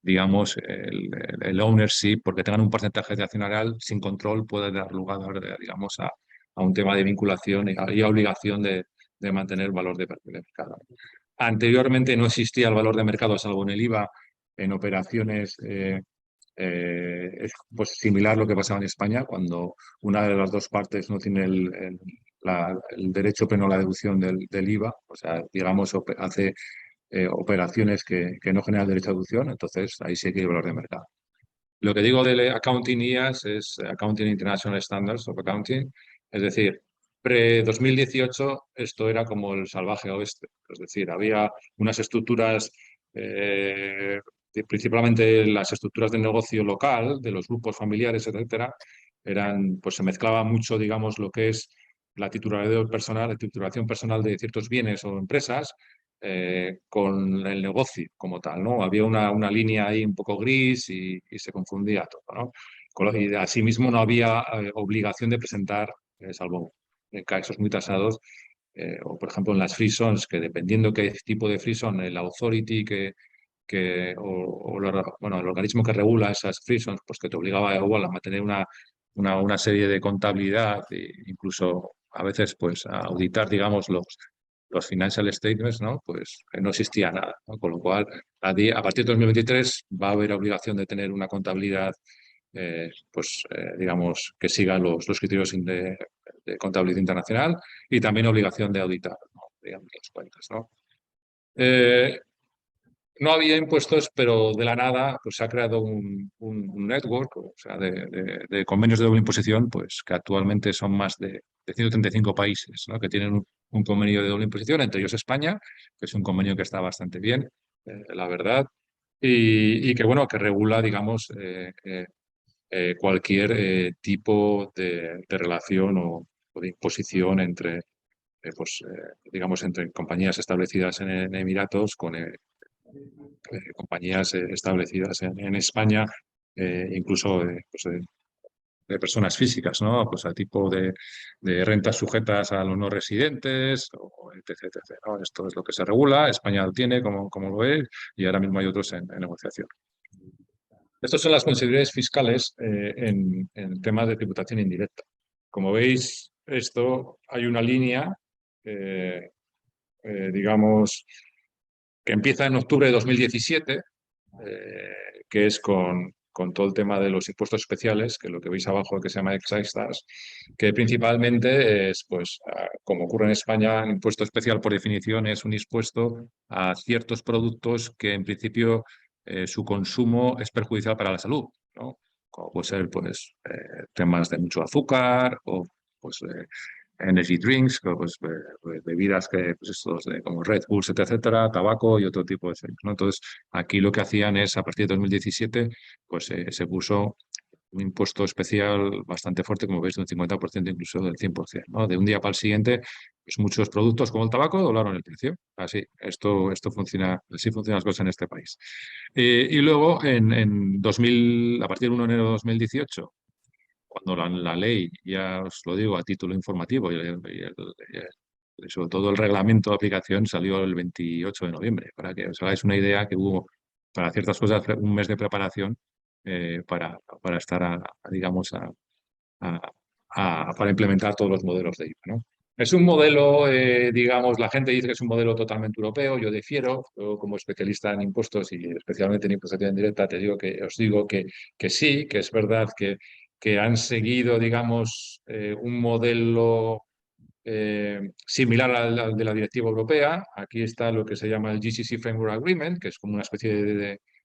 S5: el ownership, porque tengan un porcentaje de accionarial sin control, puede dar lugar, digamos, a un tema de vinculación y a obligación de mantener el valor de mercado. Anteriormente no existía el valor de mercado, salvo en el IVA, en operaciones es pues similar a lo que pasaba en España, cuando una de las dos partes no tiene el derecho pleno a la deducción del IVA, o sea, digamos, hace operaciones que no generan derecho a deducción, entonces ahí sí que hay valor de mercado. Lo que digo de Accounting IAS es Accounting International Standards of Accounting, es decir, pre-2018 esto era como el salvaje oeste, es decir, había unas estructuras, principalmente las estructuras del negocio local, de los grupos familiares, etcétera, pues se mezclaba mucho, digamos, lo que es la titulación personal de ciertos bienes o empresas, con el negocio como tal, ¿no? Había una línea ahí un poco gris y se confundía todo, ¿no? Y asimismo no había obligación de presentar, salvo en casos muy tasados, o por ejemplo en las free zones, que dependiendo qué tipo de free zone, el authority bueno, el organismo que regula esas free zones, pues que te obligaba igual a mantener una serie de contabilidad e incluso a veces pues a auditar, digamos, los financial statements, ¿no? Pues no existía nada, ¿no? Con lo cual, a partir de 2023 va a haber obligación de tener una contabilidad, digamos, que siga los criterios de contabilidad internacional y también obligación de auditar, ¿no? Digamos, las cuentas, ¿no? No había impuestos, pero de la nada pues, se ha creado un network, o sea, de convenios de doble imposición, pues que actualmente son más de 135 países, ¿no? Que tienen un convenio de doble imposición, entre ellos España, que es un convenio que está bastante bien, la verdad, y que, bueno, que regula, digamos, cualquier tipo de relación o de imposición entre, digamos, entre compañías establecidas en Emiratos con compañías establecidas en España, incluso de personas físicas, ¿no? Pues a tipo de rentas sujetas a los no residentes, etc, etc, ¿no? Esto es lo que se regula, España lo tiene como lo es, y ahora mismo hay otros en negociación. Estas son las consideraciones fiscales en temas de tributación indirecta. Como veis, hay una línea, digamos, que empieza en octubre de 2017, que es con todo el tema de los impuestos especiales, que es lo que veis abajo, que se llama excise tax, que principalmente es, pues, como ocurre en España, un impuesto especial por definición es un impuesto a ciertos productos que en principio su consumo es perjudicial para la salud, ¿no? como puede ser pues, temas de mucho azúcar o pues, energy drinks, pues, bebidas que, pues, estos como Red Bull, etcétera, tabaco y otro tipo de drinks, ¿no? Entonces, aquí lo que hacían es, a partir de 2017, pues se puso un impuesto especial bastante fuerte, como veis, de un 50%, incluso del 100%, ¿no? De un día para el siguiente, pues muchos productos como el tabaco doblaron el precio. Así, esto funciona, así funcionan las cosas en este país. Y luego, en 2000, a partir del 1 de enero de 2018, cuando la ley, ya os lo digo a título informativo, y sobre todo el reglamento de aplicación salió el 28 de noviembre, para que os hagáis una idea que hubo para ciertas cosas un mes de preparación para estar, digamos, para implementar todos los modelos de IVA, ¿no? Es un modelo, digamos, la gente dice que es un modelo totalmente europeo, yo difiero, yo como especialista en impuestos y especialmente en imposición indirecta, os digo que sí, que es verdad que han seguido, digamos, un modelo similar al de la directiva europea. Aquí está lo que se llama el GCC Framework Agreement, que es como una especie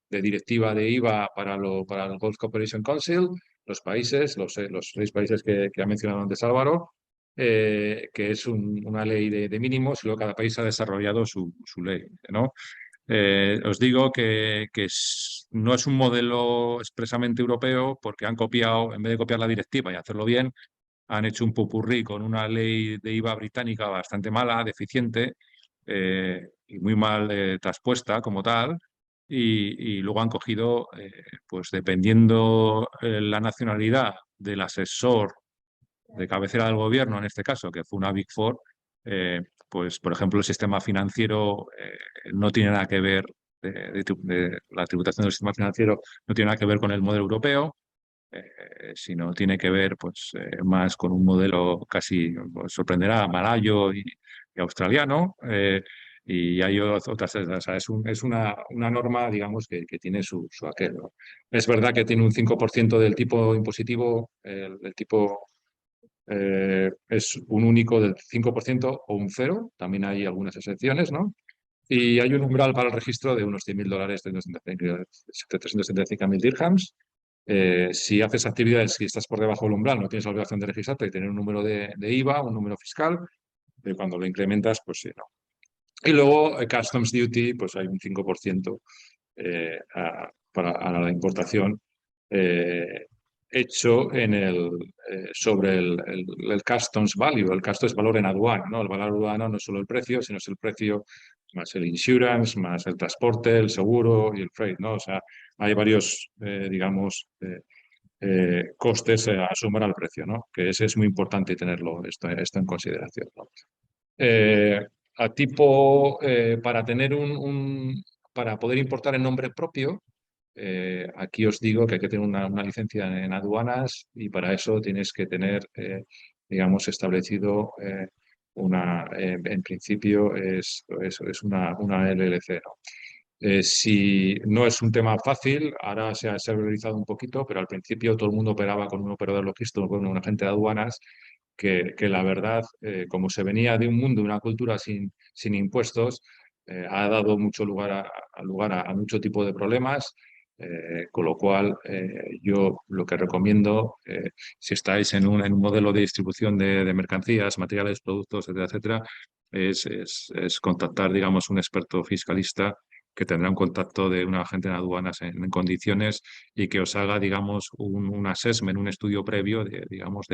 S5: de directiva de IVA para el Gulf Cooperation Council, los países, los 6 países que ha mencionado antes Álvaro, que es una ley de mínimos y luego cada país ha desarrollado su ley, ¿no? Os digo que no es un modelo expresamente europeo porque han copiado, en vez de copiar la directiva y hacerlo bien, han hecho un popurrí con una ley de IVA británica bastante mala, deficiente y muy mal traspuesta como tal. Y luego han cogido, pues dependiendo la nacionalidad del asesor de cabecera del gobierno, en este caso, que fue una Big Four, pues por ejemplo el sistema financiero no tiene nada que ver, la tributación del sistema financiero no tiene nada que ver con el modelo europeo, sino tiene que ver pues, más con un modelo casi, pues, sorprenderá, malayo y australiano. Y hay otras, o sea, es una norma, digamos, que tiene su aquel, ¿no? Es verdad que tiene un 5% del tipo impositivo, el tipo es un único del 5% o un cero, también hay algunas excepciones, ¿no? Y hay un umbral para el registro de unos $100.000, de 375.000 dirhams. Si haces actividades, si estás por debajo del umbral, no tienes la obligación de registrarte y tener un número de IVA, un número fiscal, pero cuando lo incrementas, pues sí, no. Y luego, Customs Duty, pues hay un 5% a la importación hecho sobre el Customs Value. El Customs es valor en aduana, ¿no? El valor aduana no es solo el precio, sino es el precio más el insurance, más el transporte, el seguro y el freight, ¿no? O sea, hay varios, digamos, costes a sumar al precio, ¿no? Que es muy importante tenerlo esto en consideración, ¿no? A tipo, para tener para poder importar en nombre propio, aquí os digo que hay que tener una licencia en aduanas y para eso tienes que tener, digamos, establecido en principio es una LLC, ¿no? Si no es un tema fácil, ahora se ha realizado un poquito, pero al principio todo el mundo operaba con un operador logístico, con un agente de aduanas, que la verdad, como se venía de un mundo, de una cultura sin impuestos, ha dado mucho lugar a mucho tipo de problemas, con lo cual yo lo que recomiendo, si estáis en un modelo de distribución de mercancías, materiales, productos, etcétera, etcétera, es contactar, digamos, un experto fiscalista que tendrá un contacto de un agente de aduanas en condiciones y que os haga, digamos, un assessment, un estudio previo digamos,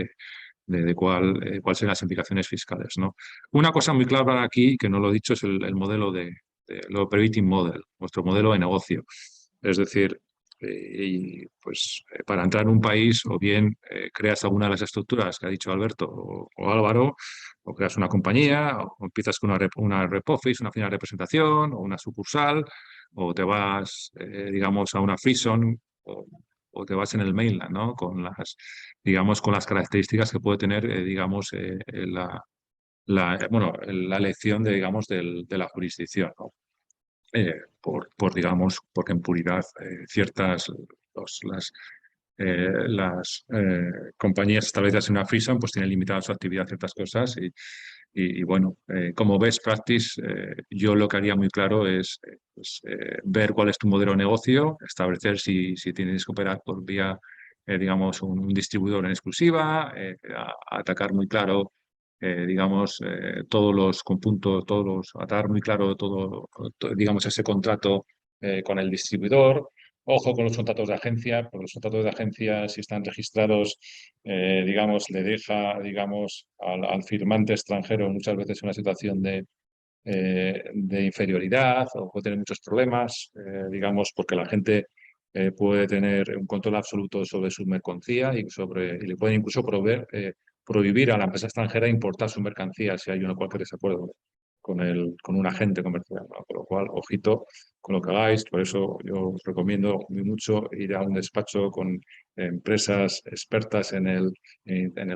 S5: de cuáles son las implicaciones fiscales, ¿no? Una cosa muy clara aquí, que no lo he dicho, es el modelo el operating model, vuestro modelo de negocio. Es decir, para entrar en un país o bien creas alguna de las estructuras que ha dicho Alberto o Álvaro, o creas una compañía, o empiezas con una rep office, una oficina de representación o una sucursal, o te vas, digamos, a una free zone o te vas en el mainland, ¿no? Digamos, con las características que puede tener, digamos, la elección digamos, de la jurisdicción, ¿no? Digamos, porque en puridad ciertas, las compañías establecidas en una free zone pues tienen limitada su actividad a ciertas cosas y bueno, como best practice, yo lo que haría muy claro es ver cuál es tu modelo de negocio, establecer si tienes que operar por vía digamos, un distribuidor en exclusiva, a atacar muy claro, digamos, todos los conjuntos, atar muy claro digamos, ese contrato con el distribuidor. Ojo con los contratos de agencia, porque los contratos de agencia, si están registrados, digamos, le deja, digamos, al firmante extranjero muchas veces una situación de inferioridad o puede tener muchos problemas, digamos, porque la gente puede tener un control absoluto sobre su mercancía y le pueden incluso prohibir a la empresa extranjera importar su mercancía si hay cualquier desacuerdo con un agente comercial, ¿no? Con lo cual, ojito con lo que hagáis. Por eso yo os recomiendo muy mucho ir a un despacho con empresas expertas en el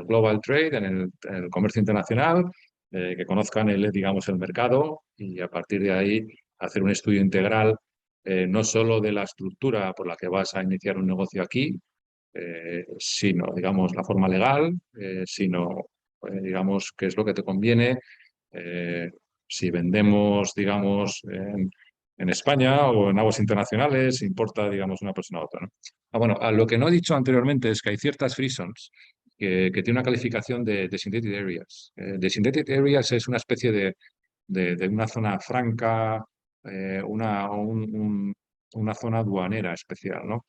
S5: global trade, en el comercio internacional, que conozcan digamos, el mercado y a partir de ahí hacer un estudio integral, no solo de la estructura por la que vas a iniciar un negocio aquí, sino, digamos, la forma legal, sino, digamos, qué es lo que te conviene, si vendemos, digamos, en España o en aguas internacionales, importa, digamos, una persona a otra, ¿no? Bueno, lo que no he dicho anteriormente es que hay ciertas free zones que tienen una calificación de designated areas. Designated areas es una especie de una zona franca, una zona aduanera especial, ¿no?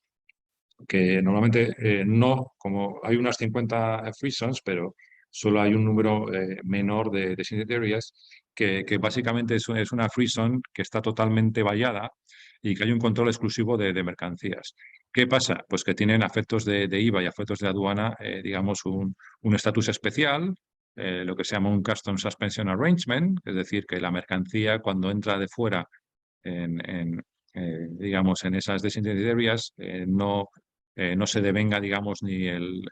S5: Que normalmente no, como hay unas 50 free zones, pero solo hay un número menor de designated areas, que básicamente es una free zone que está totalmente vallada y que hay un control exclusivo de mercancías. ¿Qué pasa? Pues que tienen efectos de IVA y efectos de aduana, digamos, un estatus especial, lo que se llama un Custom Suspension Arrangement, es decir, que la mercancía cuando entra de fuera digamos, en esas designated areas, no se devenga, digamos, ni el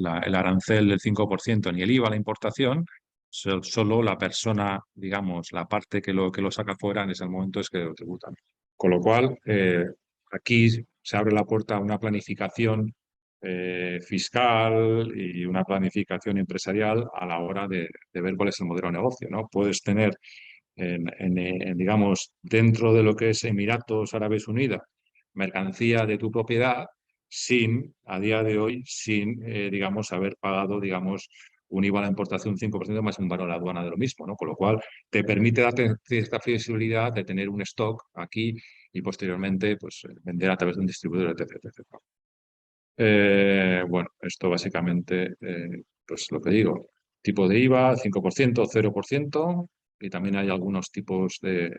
S5: arancel del 5% ni el IVA a la importación, solo la persona, digamos, la parte que lo saca fuera en ese momento es que lo tributan. Con lo cual, aquí se abre la puerta a una planificación fiscal y una planificación empresarial a la hora de ver cuál es el modelo de negocio, ¿no? Puedes tener, digamos, dentro de lo que es Emiratos Árabes Unidos, mercancía de tu propiedad, a día de hoy, digamos, haber pagado, digamos, un IVA a la importación 5% más un valor a la aduana de lo mismo, ¿no? Con lo cual te permite darte cierta flexibilidad de tener un stock aquí y posteriormente pues, vender a través de un distribuidor, etc. Bueno, esto básicamente, pues lo que digo, tipo de IVA, 5%, 0%, y también hay algunos tipos de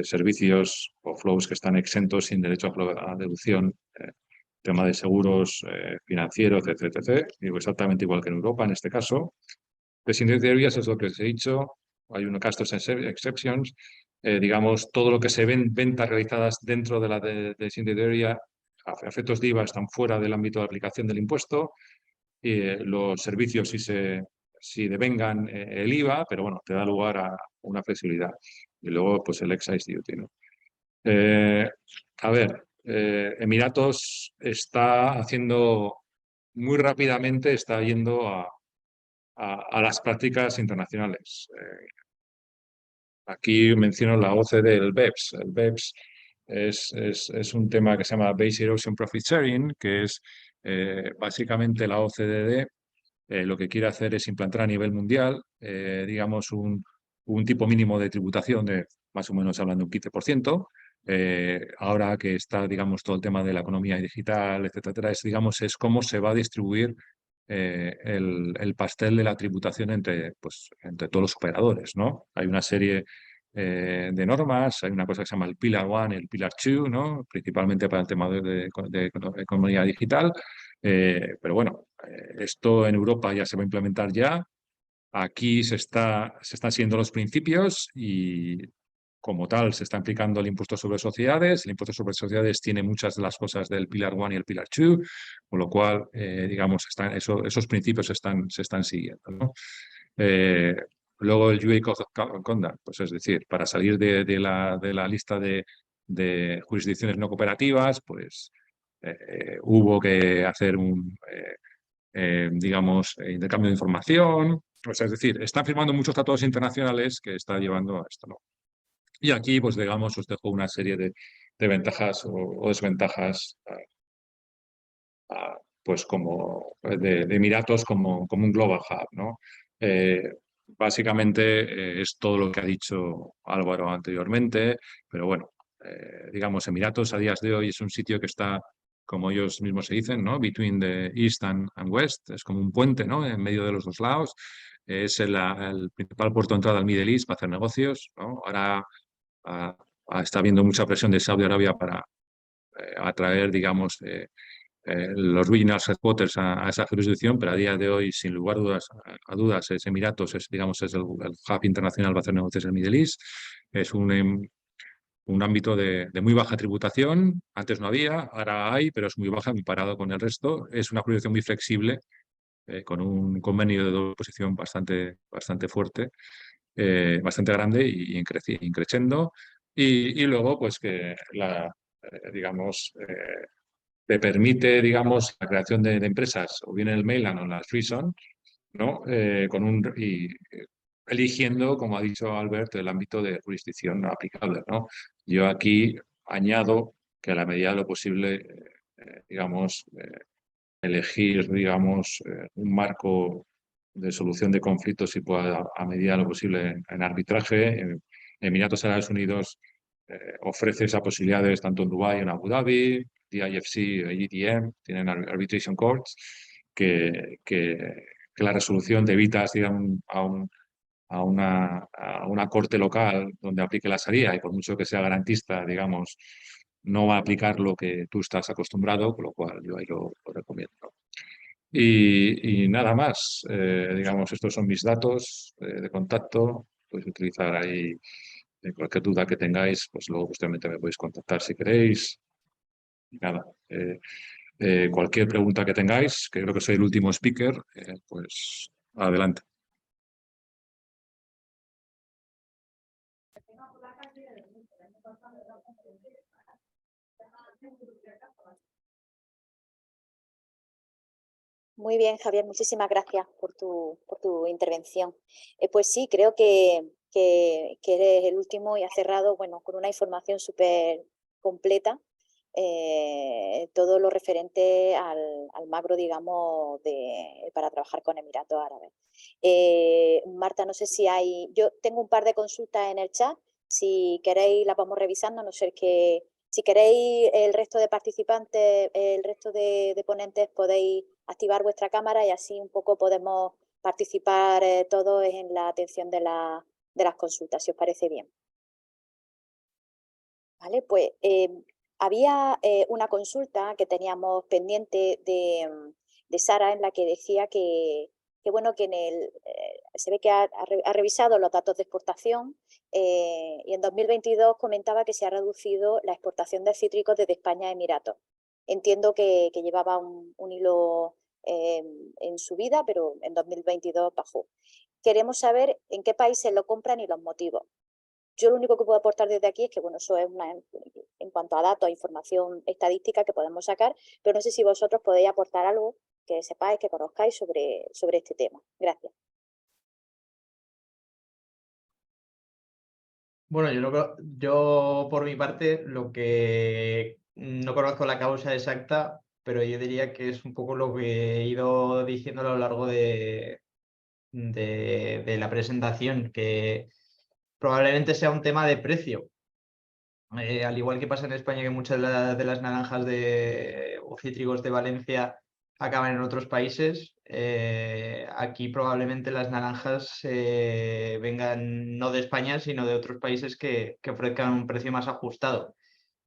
S5: servicios o flows que están exentos sin derecho a deducción, tema de seguros financieros, etc. Digo, exactamente igual que en Europa en este caso. Designated areas es lo que os he dicho, hay unos customs exceptions, digamos, todo lo que se ven ventas realizadas dentro de la designated area a efectos de IVA están fuera del ámbito de aplicación del impuesto, los servicios si devengan el IVA, pero bueno, te da lugar a una flexibilidad. Y luego, pues el excise duty, ¿no? A ver, Emiratos está haciendo muy rápidamente, está yendo a las prácticas internacionales. Aquí menciono la OCDE, el BEPS. El BEPS es un tema que se llama Base Erosion Profit Sharing, que es básicamente la OCDE. Lo que quiere hacer es implantar a nivel mundial, digamos, un tipo mínimo de tributación de más o menos hablando un 15%. Ahora que está, digamos, todo el tema de la economía digital, etcétera, es cómo se va a distribuir el pastel de la tributación entre todos los operadores, ¿no? Hay una serie de normas, hay una cosa que se llama el Pillar 1 y el Pillar 2, ¿no? Principalmente para el tema de economía digital. Pero bueno, esto en Europa ya se va a implementar ya. Aquí se están siguiendo los principios y como tal se está aplicando el impuesto sobre sociedades. El impuesto sobre sociedades tiene muchas de las cosas del Pillar 1 y el Pillar 2, con lo cual, digamos, esos principios se están siguiendo, ¿no? Luego el UA Code of Conduct, pues es decir, para salir de la lista de jurisdicciones no cooperativas, pues hubo que hacer digamos, intercambio de información. O sea, es decir, están firmando muchos tratados internacionales que está llevando a esto, ¿no? Y aquí, pues digamos, os dejo una serie de ventajas o desventajas pues como de Emiratos como un Global Hub, ¿no? Básicamente es todo lo que ha dicho Álvaro anteriormente, pero bueno, digamos, Emiratos a días de hoy es un sitio que está, como ellos mismos se dicen, ¿no? Between the East and West, es como un puente, ¿no? En medio de los dos lados. Es el principal puerto de entrada al Middle East para hacer negocios, ¿no? Ahora está habiendo mucha presión de Saudi Arabia para atraer, digamos, los regional headquarters a esa jurisdicción, pero a día de hoy, sin lugar a dudas, es Emiratos, digamos, es el hub internacional para hacer negocios en el Middle East. Es un ámbito de muy baja tributación. Antes no había, ahora hay, pero es muy baja comparado con el resto. Es una jurisdicción muy flexible, con un convenio de doble posición bastante fuerte, bastante grande y creciendo. Y luego, pues que digamos, te permite, digamos, la creación de empresas o bien en el mainland o en las free zone, ¿no? Eligiendo, como ha dicho Albert, el ámbito de jurisdicción aplicable, ¿no? Yo aquí añado que a la medida de lo posible, digamos, elegir, digamos, un marco de solución de conflictos y pueda, a medida de lo posible, en arbitraje. Emiratos Árabes Unidos ofrece esas posibilidades tanto en Dubái, en Abu Dhabi, DIFC, EDM, tienen arbitration courts, que la resolución te evitas ir a una corte local donde aplique la Sharia y por mucho que sea garantista, digamos, no va a aplicar lo que tú estás acostumbrado, con lo cual yo ahí lo recomiendo. Y nada más, digamos, estos son mis datos de contacto, podéis utilizar ahí cualquier duda que tengáis, pues luego posteriormente me podéis contactar si queréis. Y nada, cualquier pregunta que tengáis, que creo que soy el último speaker, pues adelante.
S1: Muy bien, Javier, muchísimas gracias por tu intervención. Pues sí, creo que eres el último y has cerrado, bueno, con una información súper completa, todo lo referente al macro, digamos, para trabajar con Emiratos Árabes. Marta, no sé si yo tengo un par de consultas en el chat, si queréis las vamos revisando, a no ser que, si queréis el resto de participantes, el resto de ponentes podéis activar vuestra cámara y así un poco podemos participar todos en la atención de las consultas, si os parece bien. Vale, pues había una consulta que teníamos pendiente de Sara en la que decía que bueno, que se ve que ha revisado los datos de exportación y en 2022 comentaba que se ha reducido la exportación de cítricos desde España a Emiratos. Entiendo que llevaba un hilo en su vida, pero en 2022 bajó. Queremos saber en qué países lo compran y los motivos. Yo lo único que puedo aportar desde aquí es que, bueno, eso es en cuanto a datos, información estadística que podemos sacar, pero no sé si vosotros podéis aportar algo que sepáis, que conozcáis sobre este tema. Gracias.
S3: Bueno, yo por mi parte lo que no conozco la causa exacta, pero yo diría que es un poco lo que he ido diciendo a lo largo de la presentación, que probablemente sea un tema de precio. Al igual que pasa en España, que muchas de las naranjas o cítricos de Valencia acaban en otros países, aquí probablemente las naranjas vengan no de España, sino de otros países que ofrezcan un precio más ajustado,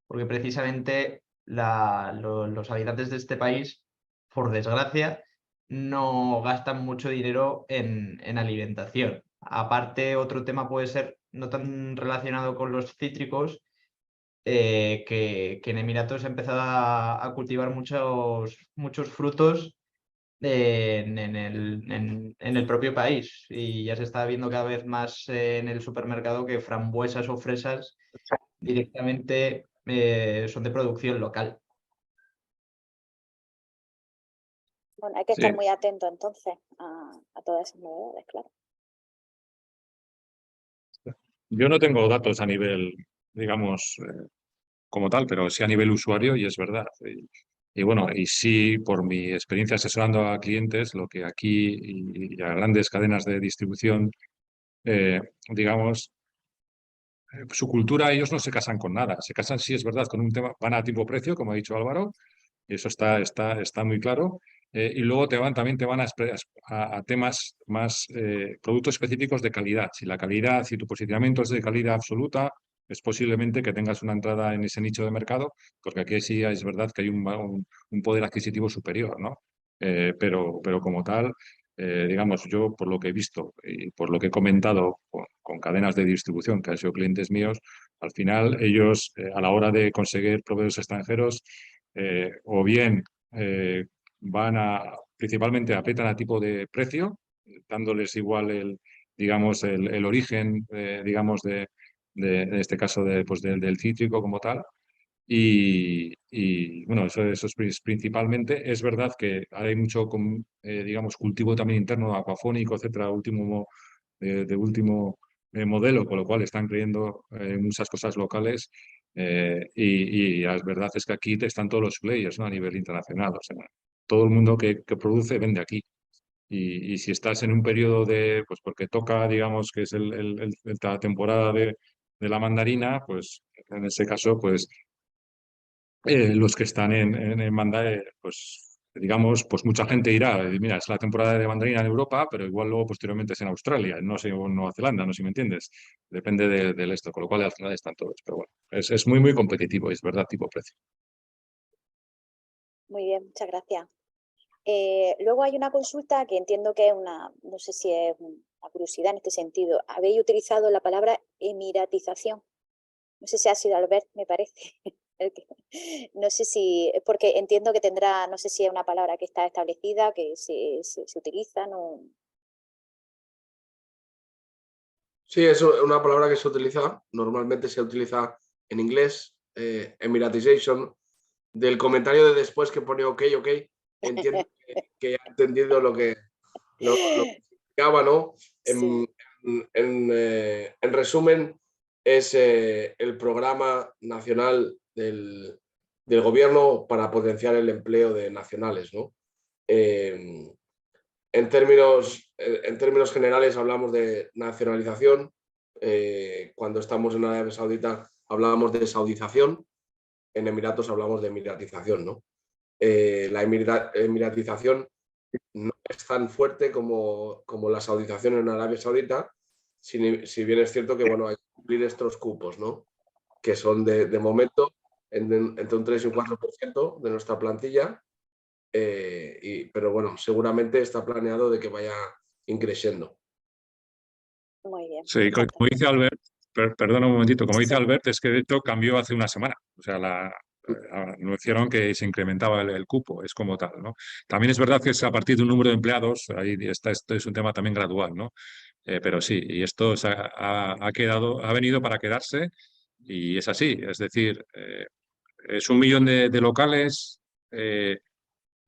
S3: porque precisamente los habitantes de este país, por desgracia, no gastan mucho dinero en alimentación. Aparte, otro tema puede ser no tan relacionado con los cítricos, que en Emiratos se ha empezado a cultivar muchos frutos en el propio país, y ya se está viendo cada vez más en el supermercado que frambuesas o fresas directamente son de producción local.
S1: Bueno, hay que estar muy atento entonces a todas esas novedades, claro.
S5: Yo no tengo datos a nivel, digamos, como tal, pero sí a nivel usuario, y es verdad. Y bueno, y sí, por mi experiencia asesorando a clientes, lo que aquí y a grandes cadenas de distribución, digamos, su cultura, ellos no se casan con nada. Se casan, sí, es verdad, con un tema, van a tipo-precio, como ha dicho Álvaro, y eso está muy claro. Y luego también te van a temas más, productos específicos de calidad. Si la calidad, si tu posicionamiento es de calidad absoluta, es posiblemente que tengas una entrada en ese nicho de mercado, porque aquí sí es verdad que hay un poder adquisitivo superior, ¿no? Pero como tal, digamos, yo por lo que he visto y por lo que he comentado con cadenas de distribución que han sido clientes míos, al final ellos a la hora de conseguir proveedores extranjeros, o bien van principalmente aprietan a tipo de precio, dándoles igual digamos, el origen, digamos, en este caso pues del cítrico como tal. Bueno, eso es principalmente. Es verdad que hay mucho, digamos, cultivo también interno, acuafónico, etcétera, de último modelo, con lo cual están creyendo muchas cosas locales. Y la verdad es que aquí están todos los players, ¿no? A nivel internacional. O sea, todo el mundo que produce vende aquí. Y si estás en un periodo pues porque toca, digamos, que es la temporada de la mandarina, pues en ese caso, pues los que están en Mandai, pues digamos, pues mucha gente irá, mira, es la temporada de mandarina en Europa, pero igual luego posteriormente es en Australia, no sé, o en Nueva Zelanda, no sé si me entiendes, depende del esto, con lo cual al final están todos, pero bueno, es muy, muy competitivo, es verdad, tipo precio.
S1: Muy bien, muchas gracias. Luego hay una consulta que entiendo que es no sé si es una curiosidad en este sentido. Habéis utilizado la palabra emiratización. No sé si ha sido Albert, me parece. No sé si, porque entiendo que tendrá, no sé si es una palabra que está establecida, que se utiliza, no.
S4: Sí, es una palabra que se utiliza, normalmente se utiliza en inglés, emiratization. Del comentario de después que pone ok, entiendo que ha entendido lo que significaba, ¿no?
S1: Sí.
S4: En resumen, es el programa nacional del gobierno para potenciar el empleo de nacionales, ¿no? En términos generales hablamos de nacionalización. Cuando estamos en Arabia Saudita hablamos de saudización. En Emiratos hablamos de emiratización, ¿no? La emiratización no es tan fuerte como la saudización en Arabia Saudita, si bien es cierto que bueno, hay que cumplir estos cupos, ¿no? Que son de momento entre un 3 y un 4% de nuestra plantilla, pero bueno, seguramente está planeado de que vaya increciendo.
S1: Muy bien.
S5: Sí, como dice Albert, perdona un momentito, como dice
S1: Sí.
S5: Albert, es que de hecho cambió hace una semana. O sea, anunciaron que se incrementaba el cupo, es como tal, ¿no? También es verdad que es a partir de un número de empleados, ahí esto es un tema también gradual, ¿no? Pero sí, y esto ha venido para quedarse y es así. Es decir, es 1 millón de locales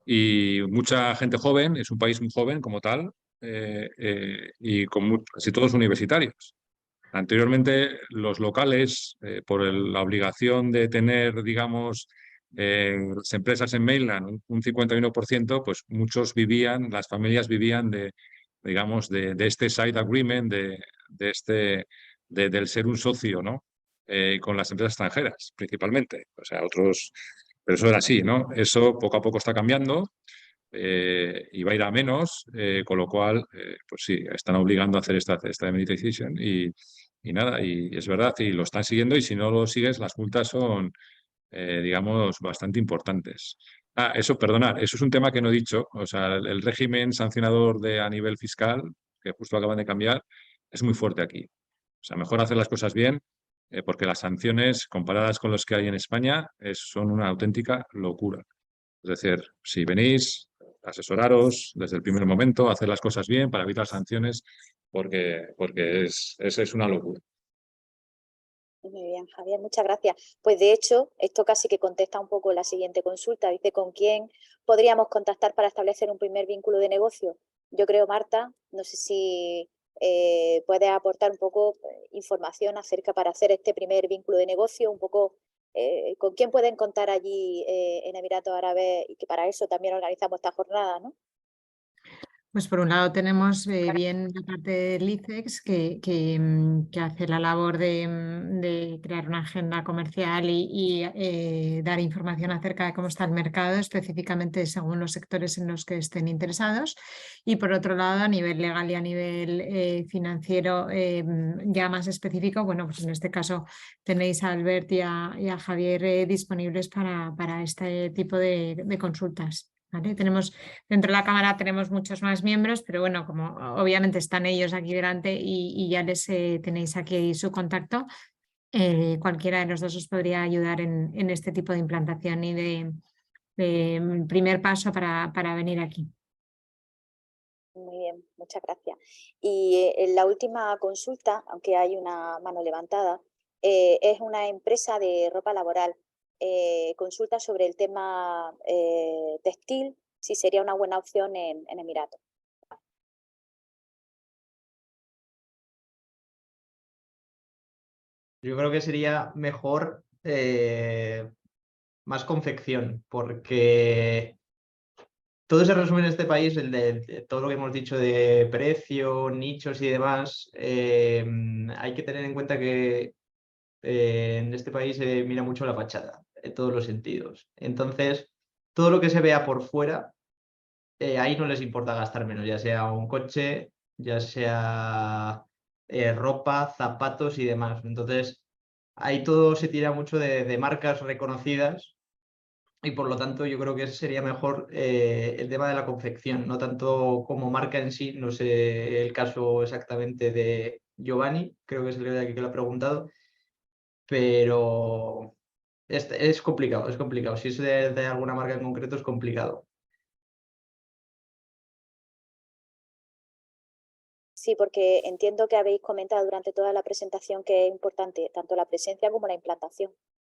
S5: y mucha gente joven, es un país muy joven como tal, y con casi todos universitarios. Anteriormente, los locales, por la obligación de tener, digamos, las empresas en mainland un 51%, pues muchos vivían, las familias vivían digamos, de este side agreement, del ser un socio, ¿no? Con las empresas extranjeras, principalmente. O sea, pero eso era así, ¿no? Eso poco a poco está cambiando. Y va a ir a menos, con lo cual, pues sí, están obligando a hacer esta monetization y nada, y es verdad, y lo están siguiendo y si no lo sigues, las multas son, digamos, bastante importantes. Eso, perdonad, eso es un tema que no he dicho, o sea, el régimen sancionador a nivel fiscal, que justo acaban de cambiar, es muy fuerte aquí. O sea, mejor hacer las cosas bien, porque las sanciones, comparadas con los que hay en España, son una auténtica locura. Es decir, si venís, asesoraros desde el primer momento, hacer las cosas bien para evitar sanciones, porque es una locura.
S1: Muy bien, Javier, muchas gracias. Pues de hecho, esto casi que contesta un poco la siguiente consulta. Dice, ¿con quién podríamos contactar para establecer un primer vínculo de negocio? Yo creo, Marta, no sé si puedes aportar un poco información acerca para hacer este primer vínculo de negocio, un poco ¿Con quién pueden contar allí en Emiratos Árabes? Y que para eso también organizamos esta jornada, ¿no?
S2: Pues por un lado tenemos bien la parte del ICEX que hace la labor de crear una agenda comercial y dar información acerca de cómo está el mercado, específicamente según los sectores en los que estén interesados. Y por otro lado, a nivel legal y a nivel financiero ya más específico, bueno, pues en este caso tenéis a Albert y a Javier disponibles para este tipo de consultas. ¿Vale? Dentro de la cámara tenemos muchos más miembros, pero bueno, como obviamente están ellos aquí delante y ya les tenéis aquí su contacto, cualquiera de los dos os podría ayudar en este tipo de implantación y de primer paso para venir aquí.
S1: Muy bien, muchas gracias. Y en la última consulta, aunque hay una mano levantada, es una empresa de ropa laboral. Consulta sobre el tema textil, si sería una buena opción en Emiratos.
S3: Yo creo que sería mejor más confección, porque todo se resume en este país, de todo lo que hemos dicho de precio, nichos y demás. Hay que tener en cuenta que en este país se mira mucho la fachada, en todos los sentidos. Entonces, todo lo que se vea por fuera, ahí no les importa gastar menos, ya sea un coche, ya sea ropa, zapatos y demás. Entonces, ahí todo se tira mucho de marcas reconocidas y por lo tanto yo creo que ese sería mejor el tema de la confección, no tanto como marca en sí. No sé el caso exactamente de Giovanni, creo que es el que lo ha preguntado, pero es complicado, es complicado. Si es de alguna marca en concreto es complicado.
S1: Sí, porque entiendo que habéis comentado durante toda la presentación que es importante tanto la presencia como la implantación,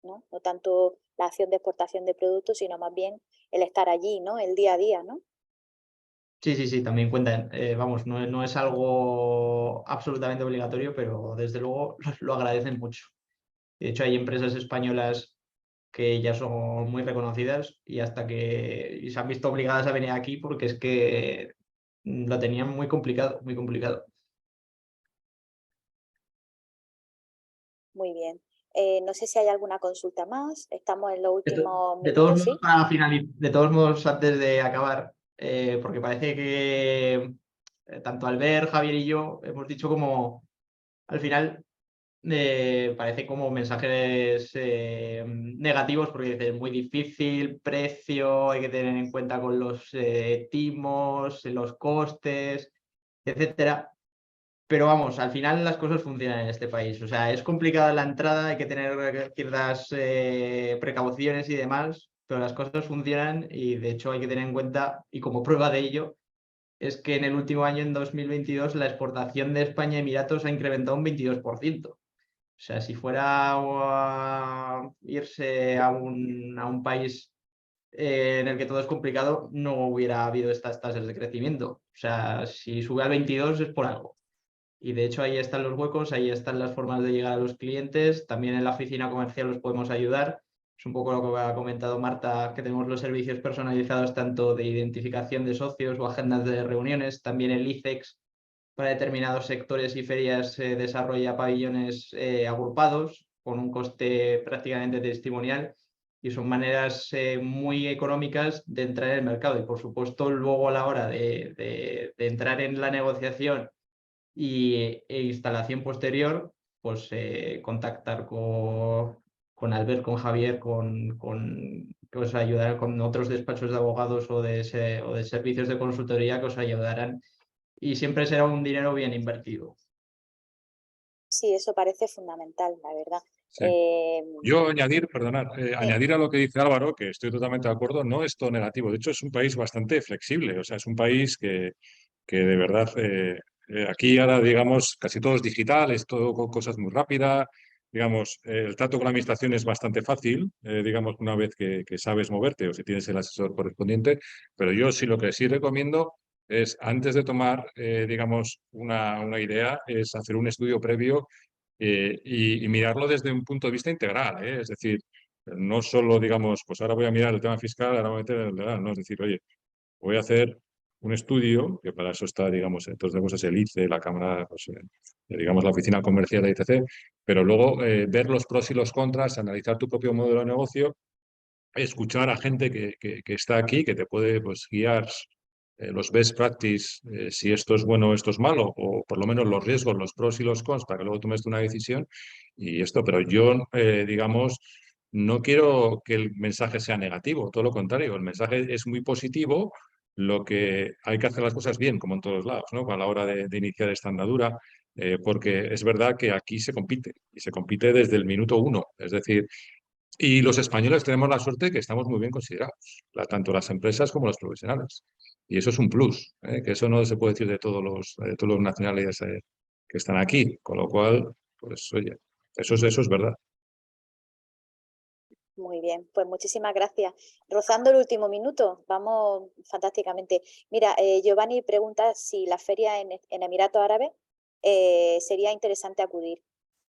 S1: ¿no? No tanto la acción de exportación de productos, sino más bien el estar allí, ¿no? El día a día, ¿no?
S3: Sí, sí, sí, también cuentan. Vamos, no es algo absolutamente obligatorio, pero desde luego lo agradecen mucho. De hecho, hay empresas españolas que ya son muy reconocidas y hasta que se han visto obligadas a venir aquí porque es que lo tenían muy complicado, muy complicado.
S1: Muy bien. No sé si hay alguna consulta más. Estamos en los últimos
S3: De todos
S1: minutos,
S3: modos,
S1: ¿sí?
S3: para finalizar, de todos modos, antes de acabar, porque parece que tanto Albert, Javier y yo hemos dicho como al final parece como mensajes negativos porque es muy difícil, precio, hay que tener en cuenta con los timos, los costes, etcétera. Pero vamos, al final las cosas funcionan en este país. O sea, es complicada la entrada, hay que tener ciertas precauciones y demás, pero las cosas funcionan y de hecho hay que tener en cuenta, y como prueba de ello, es que en el último año, en 2022, la exportación de España a Emiratos ha incrementado un 22%. O sea, si fuera a irse a un país en el que todo es complicado, no hubiera habido estas tasas de crecimiento. O sea, si sube al 22 es por algo. Y de hecho ahí están los huecos, ahí están las formas de llegar a los clientes. También en la oficina comercial los podemos ayudar. Es un poco lo que ha comentado Marta, que tenemos los servicios personalizados tanto de identificación de socios o agendas de reuniones. También el ICEX para determinados sectores y ferias desarrolla pabellones agrupados con un coste prácticamente testimonial y son maneras muy económicas de entrar en el mercado. Y por supuesto luego a la hora de entrar en la negociación e instalación posterior, pues contactar con Albert, con Javier, que os ayudarán, con otros despachos de abogados o de servicios de consultoría que os ayudarán, y siempre será un dinero bien invertido.
S1: Sí, eso parece fundamental, la verdad.
S5: Sí. Yo añadir, perdonad, añadir a lo que dice Álvaro, que estoy totalmente de acuerdo, no es todo negativo. De hecho, es un país bastante flexible. O sea, es un país que de verdad, aquí ahora, digamos, casi todo es digital, es todo con cosas muy rápidas. Digamos, el trato con la administración es bastante fácil, digamos, una vez que sabes moverte o si tienes el asesor correspondiente. Pero yo sí lo que sí recomiendo es, antes de tomar, digamos, una idea, es hacer un estudio previo y mirarlo desde un punto de vista integral, ¿eh? Es decir, No solo, digamos, pues ahora voy a mirar el tema fiscal, ahora voy a meter el legal, ¿no? Es decir, oye, voy a hacer un estudio, que para eso está, digamos, entonces cosas el ICE, la Cámara, pues, digamos, la Oficina Comercial, etc., pero luego ver los pros y los contras, analizar tu propio modelo de negocio, escuchar a gente que está aquí, que te puede, pues, guiar los best practice, si esto es bueno o esto es malo, o por lo menos los riesgos, los pros y los cons, para que luego tomes una decisión. Y esto, pero yo, digamos, no quiero que el mensaje sea negativo, todo lo contrario, el mensaje es muy positivo. Lo que hay que hacer las cosas bien, como en todos lados, ¿no? A la hora de iniciar esta andadura, porque es verdad que aquí se compite, y se compite desde el minuto uno. Es decir, y los españoles tenemos la suerte de que estamos muy bien considerados, tanto las empresas como los profesionales. Y eso es un plus, que eso no se puede decir de todos los nacionales que están aquí. Con lo cual, pues oye, eso es verdad.
S1: Muy bien, pues muchísimas gracias. Rozando el último minuto, vamos fantásticamente. Mira, Giovanni pregunta si la feria en Emiratos Árabes sería interesante acudir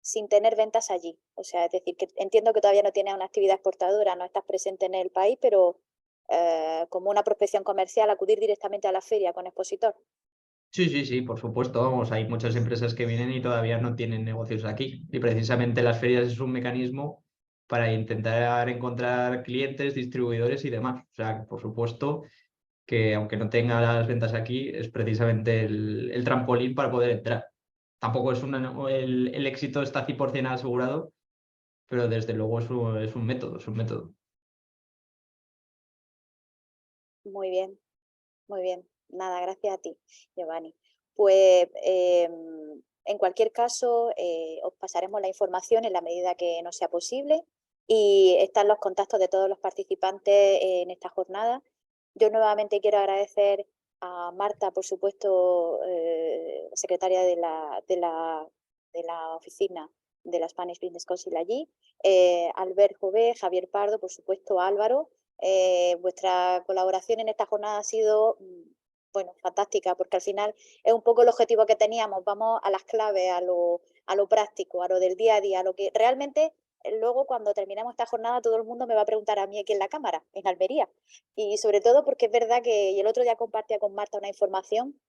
S1: sin tener ventas allí. O sea, es decir, que entiendo que todavía no tienes una actividad exportadora, no estás presente en el país, pero como una prospección comercial, acudir directamente a la feria con expositor.
S3: Sí, sí, sí, por supuesto. Vamos, hay muchas empresas que vienen y todavía no tienen negocios aquí. Y precisamente las ferias es un mecanismo para intentar encontrar clientes, distribuidores y demás. O sea, por supuesto que aunque no tenga las ventas aquí, es precisamente el trampolín para poder entrar. Tampoco es el éxito está 100% asegurado, pero desde luego es un método, es un método.
S1: Muy bien, muy bien. Nada, gracias a ti, Giovanni. Pues en cualquier caso, os pasaremos la información en la medida que nos sea posible y están los contactos de todos los participantes en esta jornada. Yo nuevamente quiero agradecer a Marta, por supuesto, secretaria de la oficina de la Spanish Business Council allí, Albert Jové, Javier Pardo, por supuesto, Álvaro. Vuestra colaboración en esta jornada ha sido bueno, fantástica, porque al final es un poco el objetivo que teníamos. Vamos a las claves, a lo práctico, a lo del día a día, a lo que realmente luego cuando terminemos esta jornada todo el mundo me va a preguntar a mí aquí en la cámara, en Almería. Y sobre todo porque es verdad que y el otro día compartía con Marta una información,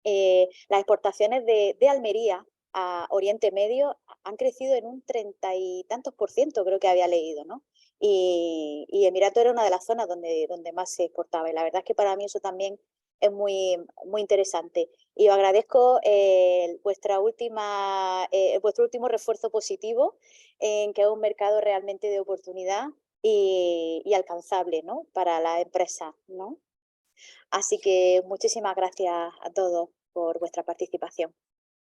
S1: las exportaciones de Almería a Oriente Medio han crecido en un 30 y tantos %, creo que había leído, ¿no? Y Emirato era una de las zonas donde más se exportaba. Y la verdad es que para mí eso también es muy, muy interesante. Y os agradezco vuestro último refuerzo positivo en que es un mercado realmente de oportunidad y alcanzable, ¿no? Para la empresa, ¿no? Así que muchísimas gracias a todos por vuestra participación.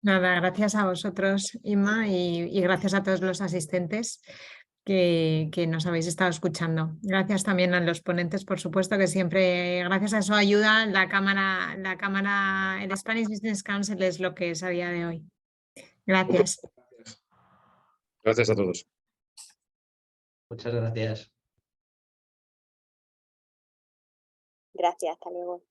S2: Nada, gracias a vosotros, Inma, y gracias a todos los asistentes que nos habéis estado escuchando. Gracias también a los ponentes, por supuesto, que siempre, gracias a su ayuda, el Spanish Business Council es lo que es a día de hoy. Gracias.
S5: Gracias a todos.
S3: Muchas gracias.
S1: Gracias, hasta luego.